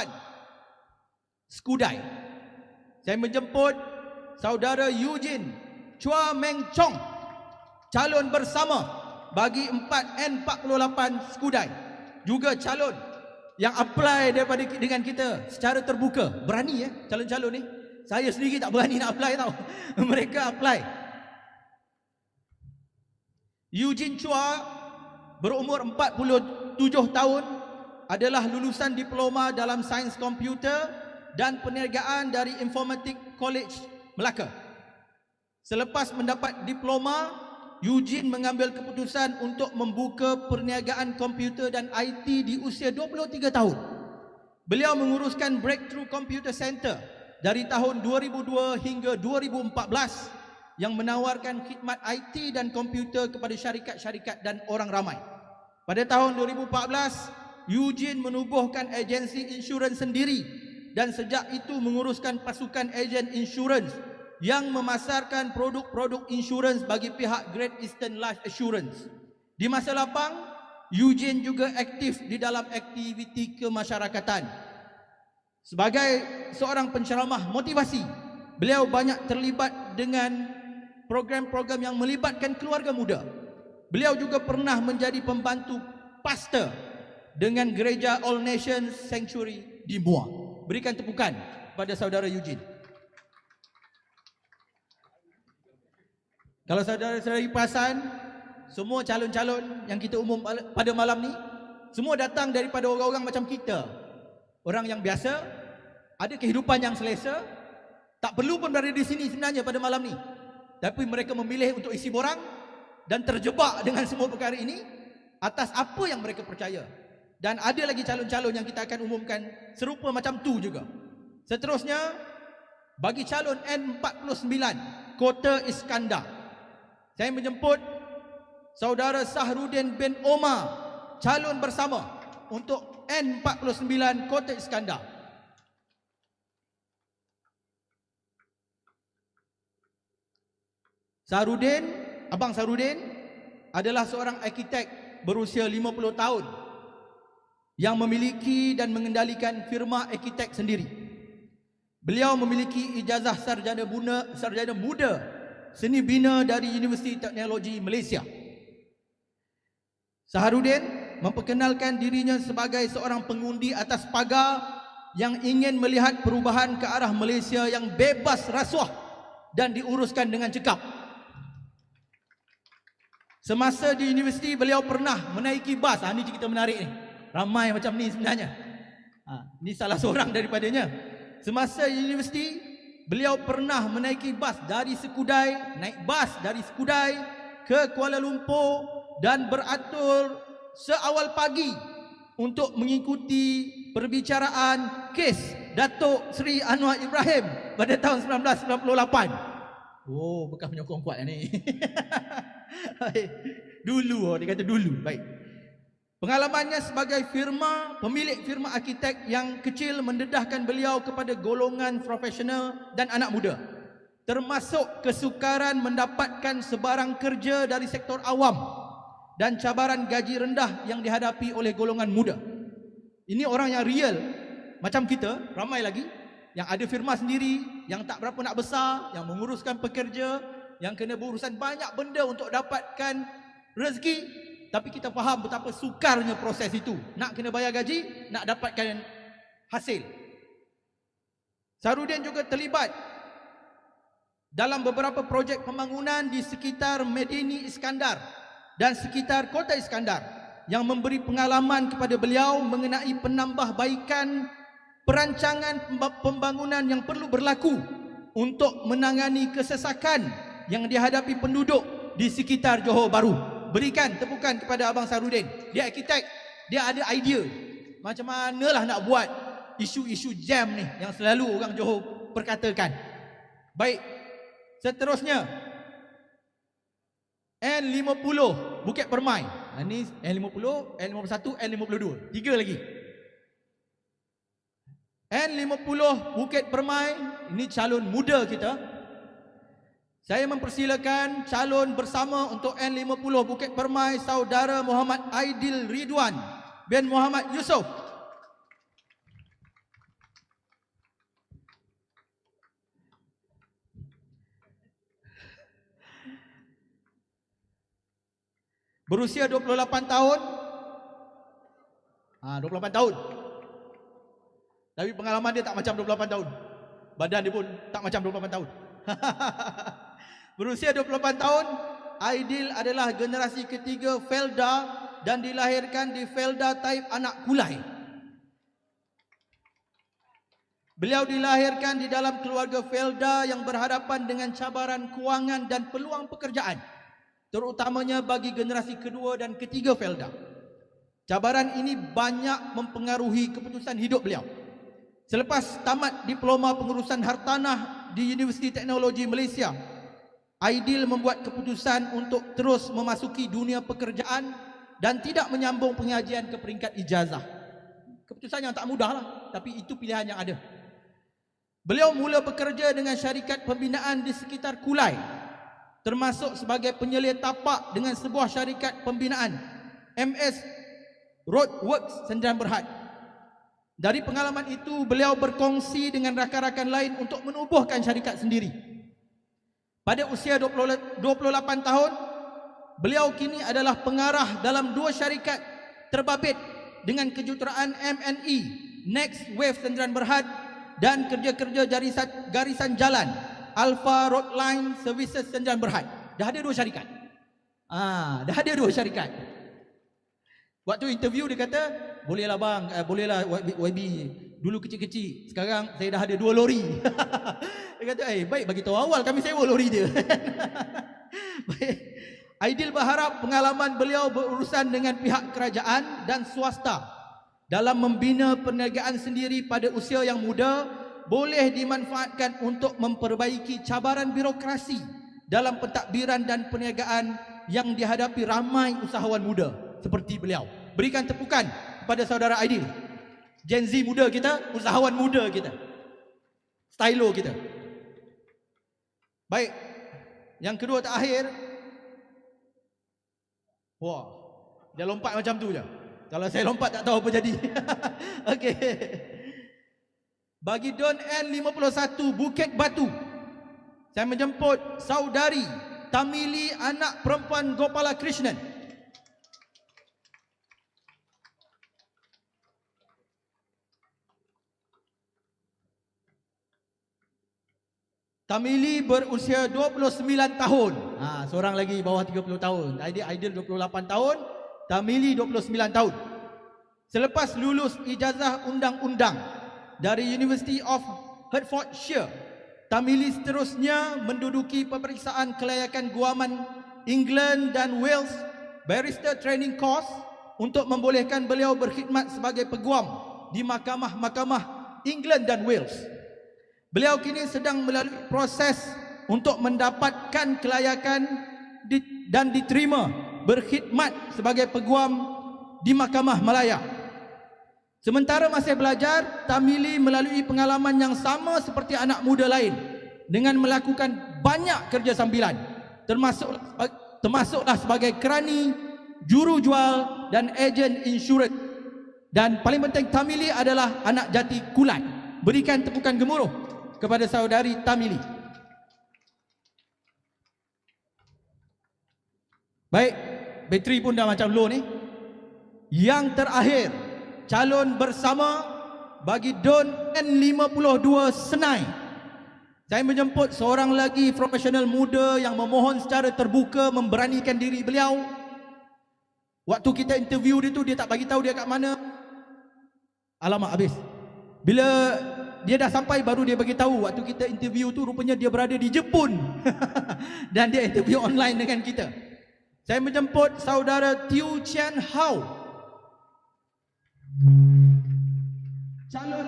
Skudai. Saya menjemput saudara Eugene Chua Meng Chong, calon bersama bagi N48 Skudai. Juga calon yang apply dengan kita secara terbuka. Berani calon-calon ni. Saya sendiri tak berani nak apply tau. Mereka apply. Eugene Chua berumur 47 tahun, adalah lulusan diploma dalam sains komputer dan perniagaan dari Informatic College Melaka. Selepas mendapat diploma, Eugene mengambil keputusan untuk membuka perniagaan komputer dan IT di usia 23 tahun. Beliau menguruskan Breakthrough Computer Center dari tahun 2002 hingga 2014 yang menawarkan khidmat IT dan komputer kepada syarikat-syarikat dan orang ramai. Pada tahun 2014, Eugene menubuhkan agensi insurans sendiri dan sejak itu menguruskan pasukan ejen insurans yang memasarkan produk-produk insurans bagi pihak Great Eastern Life Assurance. Di masa lapang, Eugene juga aktif di dalam aktiviti kemasyarakatan. Sebagai seorang penceramah motivasi, beliau banyak terlibat dengan program-program yang melibatkan keluarga muda. Beliau juga pernah menjadi pembantu pastor dengan gereja All Nations Sanctuary di Muar. Berikan tepukan pada saudara Eugene. Kalau saudara-saudari perasan, semua calon-calon yang kita umum pada malam ni, semua datang daripada orang-orang macam kita. Orang yang biasa, ada kehidupan yang selesa, Tak perlu pun berada di sini sebenarnya pada malam ni. Tapi mereka memilih untuk isi borang dan terjebak dengan semua perkara ini atas apa yang mereka percaya. Dan ada lagi calon-calon yang kita akan umumkan serupa macam tu juga. Seterusnya, bagi calon N49 Kota Iskandar, saya menjemput Saudara Sahrudin bin Omar, calon bersama untuk N49 Kota Iskandar. Sahrudin, Abang Sahrudin adalah seorang arkitek berusia 50 tahun yang memiliki dan mengendalikan firma arkitek sendiri. Beliau memiliki ijazah sarjana muda seni bina dari Universiti Teknologi Malaysia. Sahrudin memperkenalkan dirinya sebagai seorang pengundi atas pagar yang ingin melihat perubahan ke arah Malaysia yang bebas rasuah dan diuruskan dengan cekap. Semasa di universiti, beliau pernah menaiki bas. Ini cerita menarik ni. Ramai macam ni sebenarnya. Ini salah seorang daripadanya. Semasa di universiti, beliau pernah menaiki bas dari Sekudai, naik bas dari Sekudai ke Kuala Lumpur dan beratur seawal pagi untuk mengikuti perbicaraan kes Datuk Seri Anwar Ibrahim pada tahun 1998. Oh, bekas penyokong kuat ni. Dulu, dia kata dulu. Baik. Pengalamannya sebagai pemilik firma arkitek yang kecil mendedahkan beliau kepada golongan profesional dan anak muda, termasuk kesukaran mendapatkan sebarang kerja dari sektor awam dan cabaran gaji rendah yang dihadapi oleh golongan muda. Ini orang yang real, macam kita, ramai lagi yang ada firma sendiri, yang tak berapa nak besar, yang menguruskan pekerja, yang kena berurusan banyak benda untuk dapatkan rezeki. Tapi kita faham betapa sukarnya proses itu. Nak kena bayar gaji, nak dapatkan hasil. Sahrudin juga terlibat dalam beberapa projek pembangunan di sekitar Medini Iskandar dan sekitar Kota Iskandar yang memberi pengalaman kepada beliau mengenai penambahbaikan perancangan pembangunan yang perlu berlaku untuk menangani kesesakan yang dihadapi penduduk di sekitar Johor Bahru. Berikan tepukan kepada Abang Sahrudin. Dia arkitek, dia ada idea macam manalah nak buat isu-isu jam ni yang selalu orang Johor perkatakan. Baik, seterusnya N50 Bukit Permai. Ini N50, N51, N52. 3 lagi. N50 Bukit Permai, ini calon muda kita. Saya mempersilakan calon bersama untuk N50 Bukit Permai, Saudara Muhammad Aidil Ridwan bin Muhammad Yusof. Berusia 28 tahun. 28 tahun. Tapi pengalaman dia tak macam 28 tahun. Badan dia pun tak macam 28 tahun. Berusia 28 tahun, Aidil adalah generasi ketiga Felda dan dilahirkan di Felda Taib Anak Kulai. Beliau dilahirkan di dalam keluarga Felda yang berhadapan dengan cabaran kewangan dan peluang pekerjaan, terutamanya bagi generasi kedua dan ketiga Felda. Cabaran ini banyak mempengaruhi keputusan hidup beliau. Selepas tamat diploma pengurusan hartanah di Universiti Teknologi Malaysia, Aidil membuat keputusan untuk terus memasuki dunia pekerjaan dan tidak menyambung pengajian ke peringkat ijazah. Keputusan yang tak mudah lah, tapi itu pilihan yang ada. Beliau mula bekerja dengan syarikat pembinaan di sekitar Kulai, termasuk sebagai penyelia tapak dengan sebuah syarikat pembinaan, MS Roadworks Sendirian Berhad. Dari pengalaman itu, beliau berkongsi dengan rakan-rakan lain untuk menubuhkan syarikat sendiri. Pada usia 28 tahun, beliau kini adalah pengarah dalam 2 syarikat terbabit dengan kejuruteraan MNE, Next Wave Sendirian Berhad, dan kerja-kerja garisan jalan Alpha Road Line Services Sendirian Berhad. Dah ada 2 syarikat. Dah ada 2 syarikat. Waktu interview dia kata, bolehlah bang, bolehlah YB Dulu kecil-kecil, sekarang saya dah ada 2 lori. Dia kata, baik bagi tahu awal kami sewa lori dia. Baik. Aidil berharap pengalaman beliau berurusan dengan pihak kerajaan dan swasta dalam membina perniagaan sendiri pada usia yang muda boleh dimanfaatkan untuk memperbaiki cabaran birokrasi dalam pentadbiran dan perniagaan yang dihadapi ramai usahawan muda seperti beliau. Berikan tepukan kepada saudara Aidil. Gen Z muda kita, usahawan muda kita, stylo kita. Baik, yang kedua terakhir. Wah, dia lompat macam tu je. Kalau saya lompat tak tahu apa jadi. Okey. Bagi Don N51 Bukit Batu, saya menjemput saudari Tamili anak perempuan Gopala Krishnan. Tamili berusia 29 tahun. Seorang lagi bawah 30 tahun. Aidil 28 tahun, Tamili 29 tahun. Selepas lulus ijazah undang-undang dari University of Hertfordshire, Tamili seterusnya menduduki peperiksaan kelayakan guaman England dan Wales Barrister Training Course untuk membolehkan beliau berkhidmat sebagai peguam di mahkamah-mahkamah England dan Wales. Beliau kini sedang melalui proses untuk mendapatkan kelayakan dan diterima berkhidmat sebagai peguam di Mahkamah Malaya. Sementara masih belajar, Tamili melalui pengalaman yang sama seperti anak muda lain dengan melakukan banyak kerja sambilan, termasuklah sebagai kerani, juru jual dan ejen insurans. Dan paling penting, Tamili adalah anak jati Kulai. Berikan tepukan gemuruh kepada saudari Tamili. Baik, bateri pun dah macam low ni. Yang terakhir, calon bersama bagi Don N52 Senai. Saya menjemput seorang lagi profesional muda yang memohon secara terbuka memberanikan diri beliau. Waktu kita interview dia tu, dia tak bagi tahu dia kat mana. Alamak, habis. Bila dia dah sampai baru dia bagi tahu. Waktu kita interview tu rupanya dia berada di Jepun. Dan dia interview online dengan kita. Saya menjemput saudara Tiu Chian Hao. Calon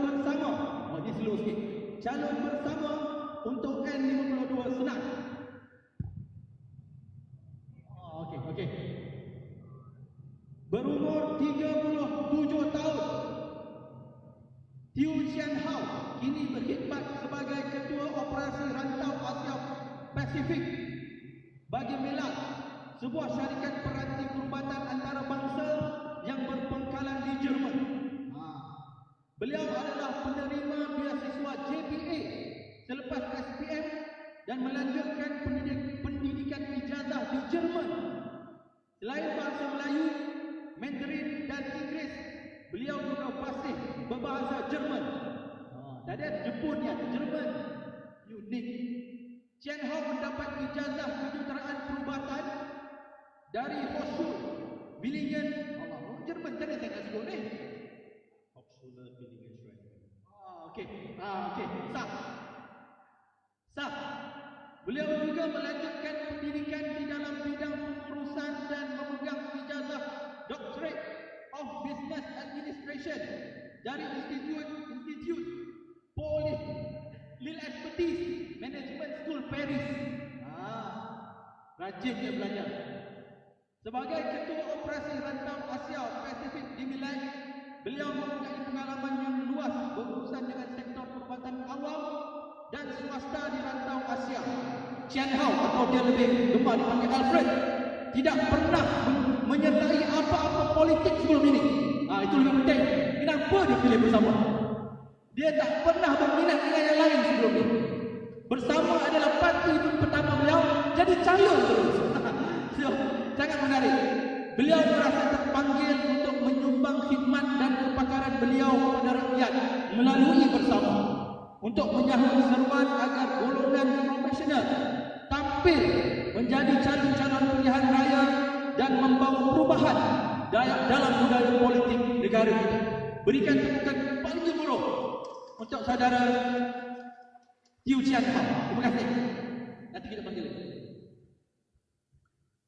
bersama. Oh, dia slow sikit. Calon bersama untuk N52 Senai. Oh, okey. Berumur 37 tahun. Tiu Chian Hao kini berkhidmat sebagai Ketua Operasi Rantau Asia Pasifik bagi Melat, sebuah syarikat peranti perubatan antarabangsa yang berpangkalan di Jerman. Beliau adalah penerima beasiswa JPA selepas SPM dan melanjutkan pendidikan ijazah di Jerman. Selain bahasa Melayu, Mandarin dan Inggeris, beliau juga fasih berbahasa Jerman. Tadi ada Jepun ni, ada Jerman. Unik. Chian Hao mendapat ijazah kejuruteraan perubatan dari Hochschule Villingen. Jerman tadi saya nak sebut ni. Hochschule Villingen. Okey. Sah. Beliau juga melanjutkan pendidikan di dalam bidang pengurusan dan memegang ijazah Doctorate of Business Administration dari Institute Paul Lille Expertise Management School Paris. Rajin dia belajar. Sebagai Ketua Operasi Rantau Asia Pasifik di Milan, beliau mempunyai pengalaman yang luas berurusan dengan sektor perubatan awam dan swasta di rantau Asia. Chian Hao, atau dia lebih gemar dipanggil Alfred, tidak pernah menyertai apa-apa politik sebelum ini. Itu lebih penting. Kenapa dia pilih bersama? Dia tak pernah berminat dengan yang lain sebelum ini. Bersama adalah parti pertama beliau, jadi calon terus. Sangat menarik. Beliau merasa terpanggil untuk menyumbang khidmat dan kepakaran beliau kepada rakyat melalui bersama, untuk menyahut seruan agar golongan profesional tampil menjadi calon-calon pilihan raya dan membawa perubahan dalam budaya politik negara kita. Berikan tepukan paling gemuruh untuk saudara Tiu Chian Hao. Terima kasih. Nanti kita panggil.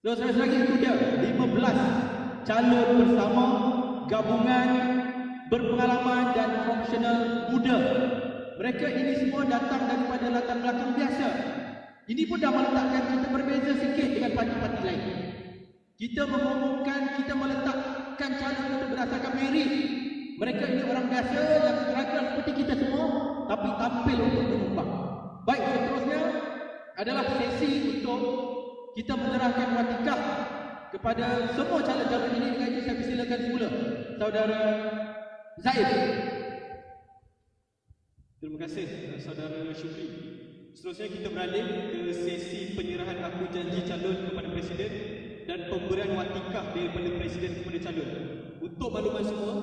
Terus lagi itu dia 15 calon bersama gabungan berpengalaman dan profesional muda. Mereka ini semua datang daripada latar belakang biasa. Ini pun dah meletakkan kita berbeza sikit dengan parti-parti lain. Kita mengumumkan, kita meletakkan calon itu berdasarkan merit. Mereka ini orang biasa yang struggle seperti kita semua, tapi tampil untuk menyumbang. Baik, seterusnya adalah sesi untuk kita menyerahkan watikah kepada semua calon-calon ini. Dengan itu saya persilakan semula Saudara Zaid. Terima kasih Saudara Syukri. Seterusnya kita beralih ke sesi penyerahan aku janji calon kepada Presiden dan pemberian watikah daripada Presiden kepada calon. Untuk makluman semua,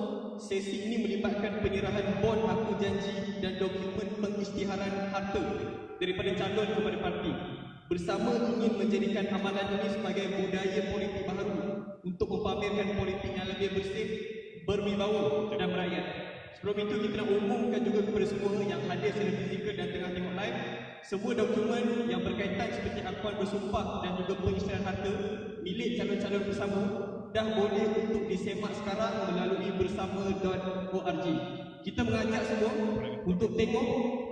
sesi ini melibatkan penyerahan bon aku janji dan dokumen pengisytiharan harta daripada calon kepada parti. Bersama ingin menjadikan amalan ini sebagai budaya politik baru untuk mempamerkan politik yang lebih bersih, berwibawa dan merakyat. Sebelum itu kita nak umumkan juga kepada semua yang hadir secara fizikal dan tengah tengok live, semua dokumen yang berkaitan seperti akuan bersumpah dan juga pengisytiharan harta milik calon-calon bersama dah boleh untuk disemak sekarang melalui bersama.org. Kita mengajak semua untuk tengok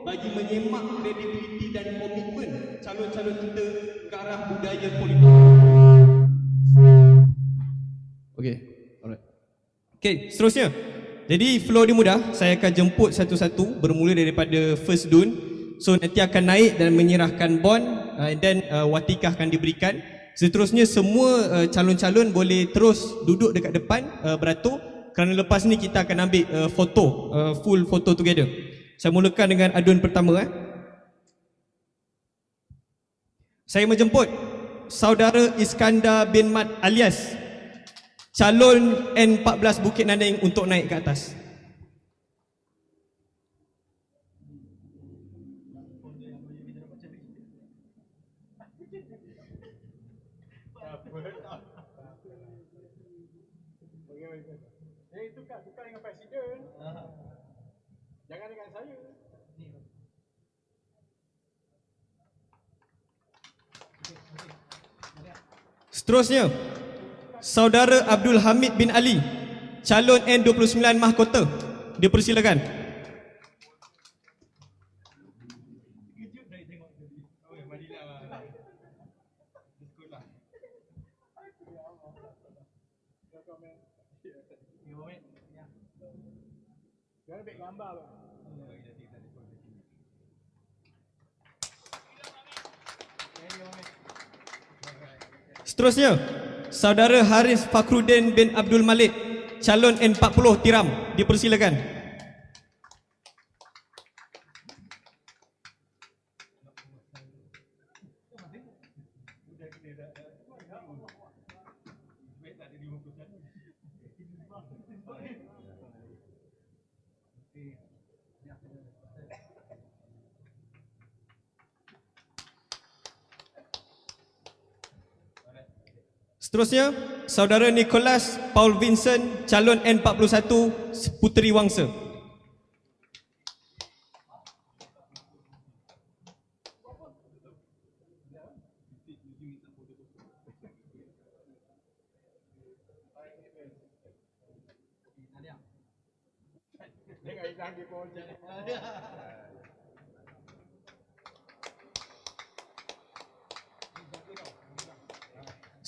bagi menyemak kredibiliti dan komitmen calon-calon kita ke arah budaya politik. Okey, alright. Okey, seterusnya. Jadi flow dia mudah, saya akan jemput satu-satu bermula daripada first dun. So nanti akan naik dan menyerahkan bond and then watikah akan diberikan. Seterusnya semua calon-calon boleh terus duduk dekat depan beratur kerana lepas ni kita akan ambil foto, full photo together. Saya mulakan dengan aduan pertama. Saya menjemput Saudara Iskandar bin Mat alias calon N14 Bukit Nanning untuk naik ke atas. Tukar dengan Presiden. Jangan dengan saya. Seterusnya, Saudara Abdul Hamid bin Ali, calon N29 Mahkota. Dipersilakan. Jangan ambil gambar. Seterusnya, Saudara Haris Fakhruddin bin Abdul Malik, calon N40 Tiram. Dipersilakan. Seterusnya, Saudara Nicholas Paul Vincent, calon N41 Puteri Wangsa.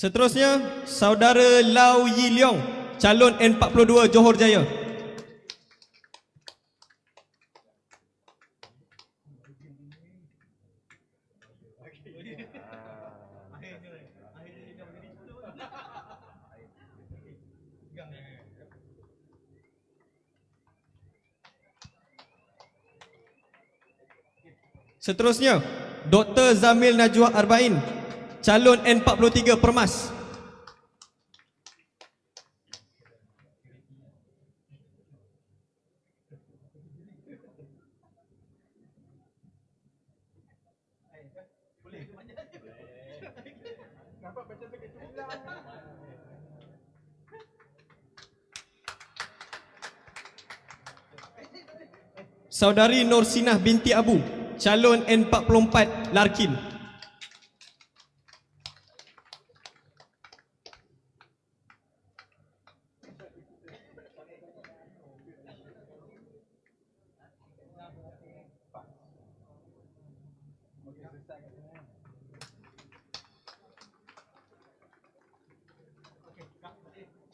Seterusnya, Saudara Lau Yi Leong, calon N42 Johor Jaya. Seterusnya, Dr. Zamil Najwa Arba'in, calon N43 Permas. Saudari Norsinah binti Abu, calon N44 Larkin.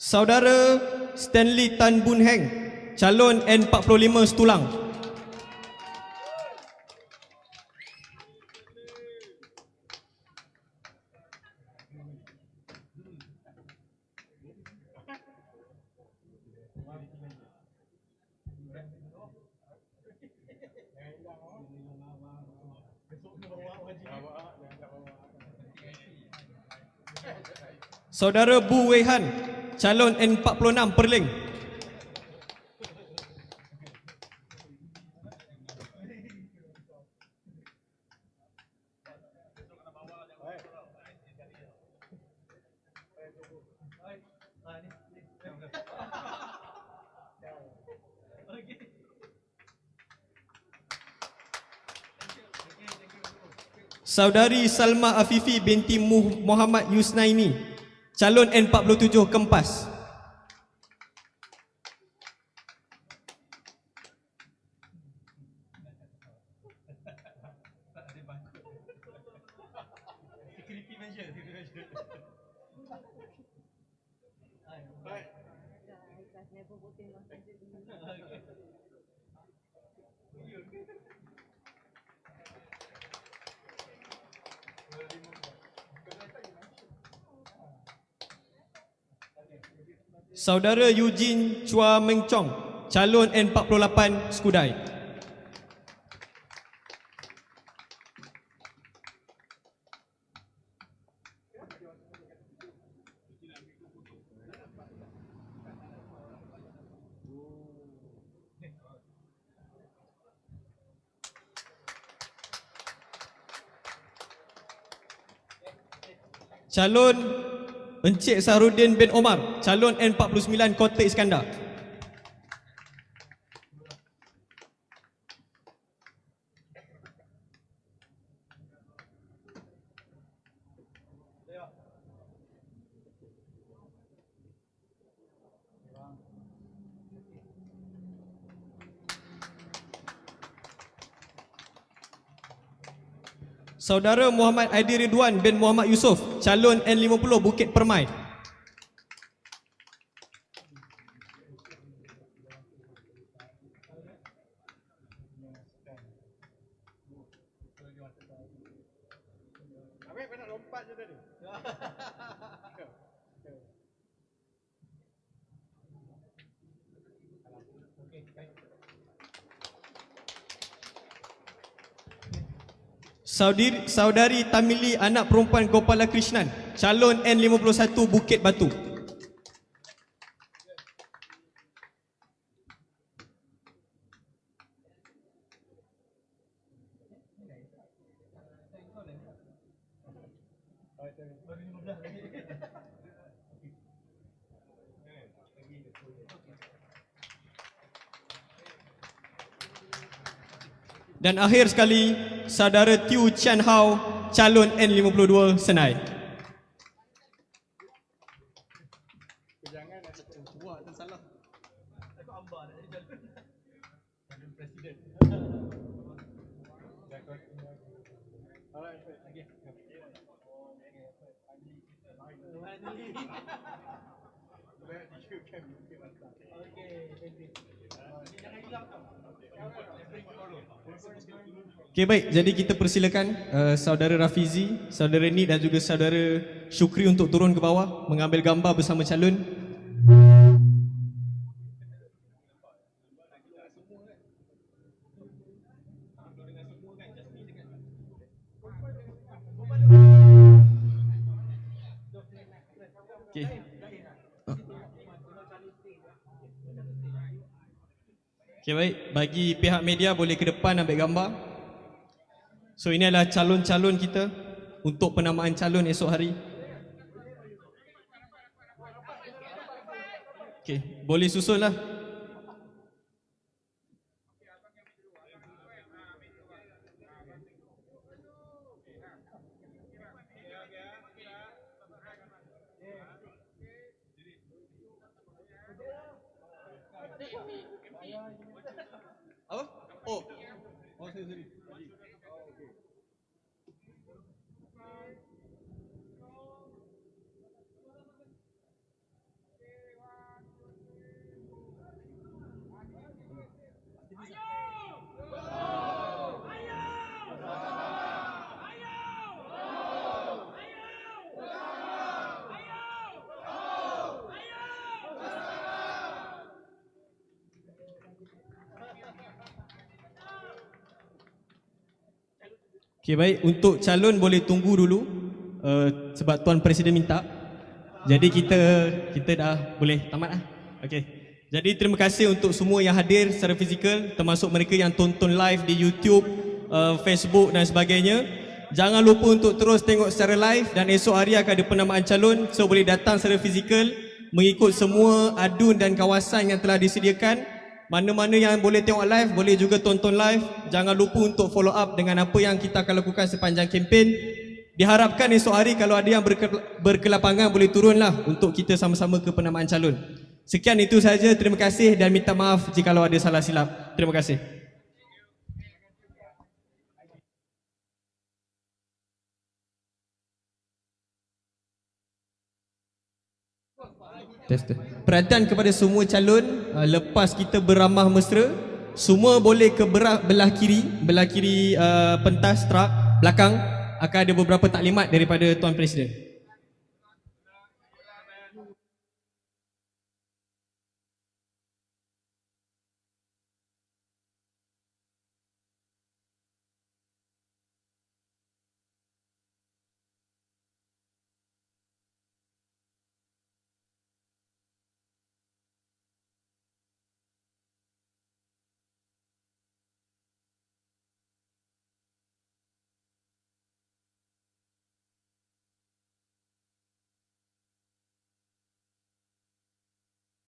Saudara Stanley Tan Boon Heng, calon N45 Setulang. Saudara Bu Wei Han, calon N46 Perling. Saudari Salma Afifi binti Muhammad Yusnaini, calon N47 Kempas. Saudara Eugene Chua Meng Chong, calon N48 Skudai. Calon Encik Sahrudin bin Omar, calon N49 Kota Iskandar. Saudara Muhammad Aidi Ridwan bin Muhammad Yusof, calon N50 Bukit Permai. Saudari Tamili anak perempuan Gopala Krishnan, calon N51 Bukit Batu. Dan akhir sekali, Saudara Tiu Chan Hao, calon N52 Senai. Okey, baik, jadi kita persilakan Saudara Rafizi, Saudara Ni dan juga Saudara Syukri untuk turun ke bawah mengambil gambar bersama calon. Okey. Okey, baik, bagi pihak media boleh ke depan ambil gambar. So ini adalah calon-calon kita untuk penamaan calon esok hari. Okey, boleh susunlah. Apa? Oh. Okey, baik, untuk calon boleh tunggu dulu sebab Tuan Presiden minta. Jadi kita dah boleh tamat lah. Okey. Jadi terima kasih untuk semua yang hadir secara fizikal, termasuk mereka yang tonton live di YouTube, Facebook dan sebagainya. Jangan lupa untuk terus tengok secara live dan esok hari akan ada penamaan calon, so boleh datang secara fizikal mengikut semua adun dan kawasan yang telah disediakan. Mana-mana yang boleh tengok live, boleh juga tonton live. Jangan lupa untuk follow up dengan apa yang kita akan lakukan sepanjang kempen. Diharapkan esok hari kalau ada yang berkelapangan boleh turunlah untuk kita sama-sama ke penamaan calon. Sekian itu sahaja, terima kasih dan minta maaf jika ada salah silap. Terima kasih. Perhatian kepada semua calon, lepas kita beramah mesra, semua boleh ke belah kiri pentas truk belakang, akan ada beberapa taklimat daripada Tuan Presiden.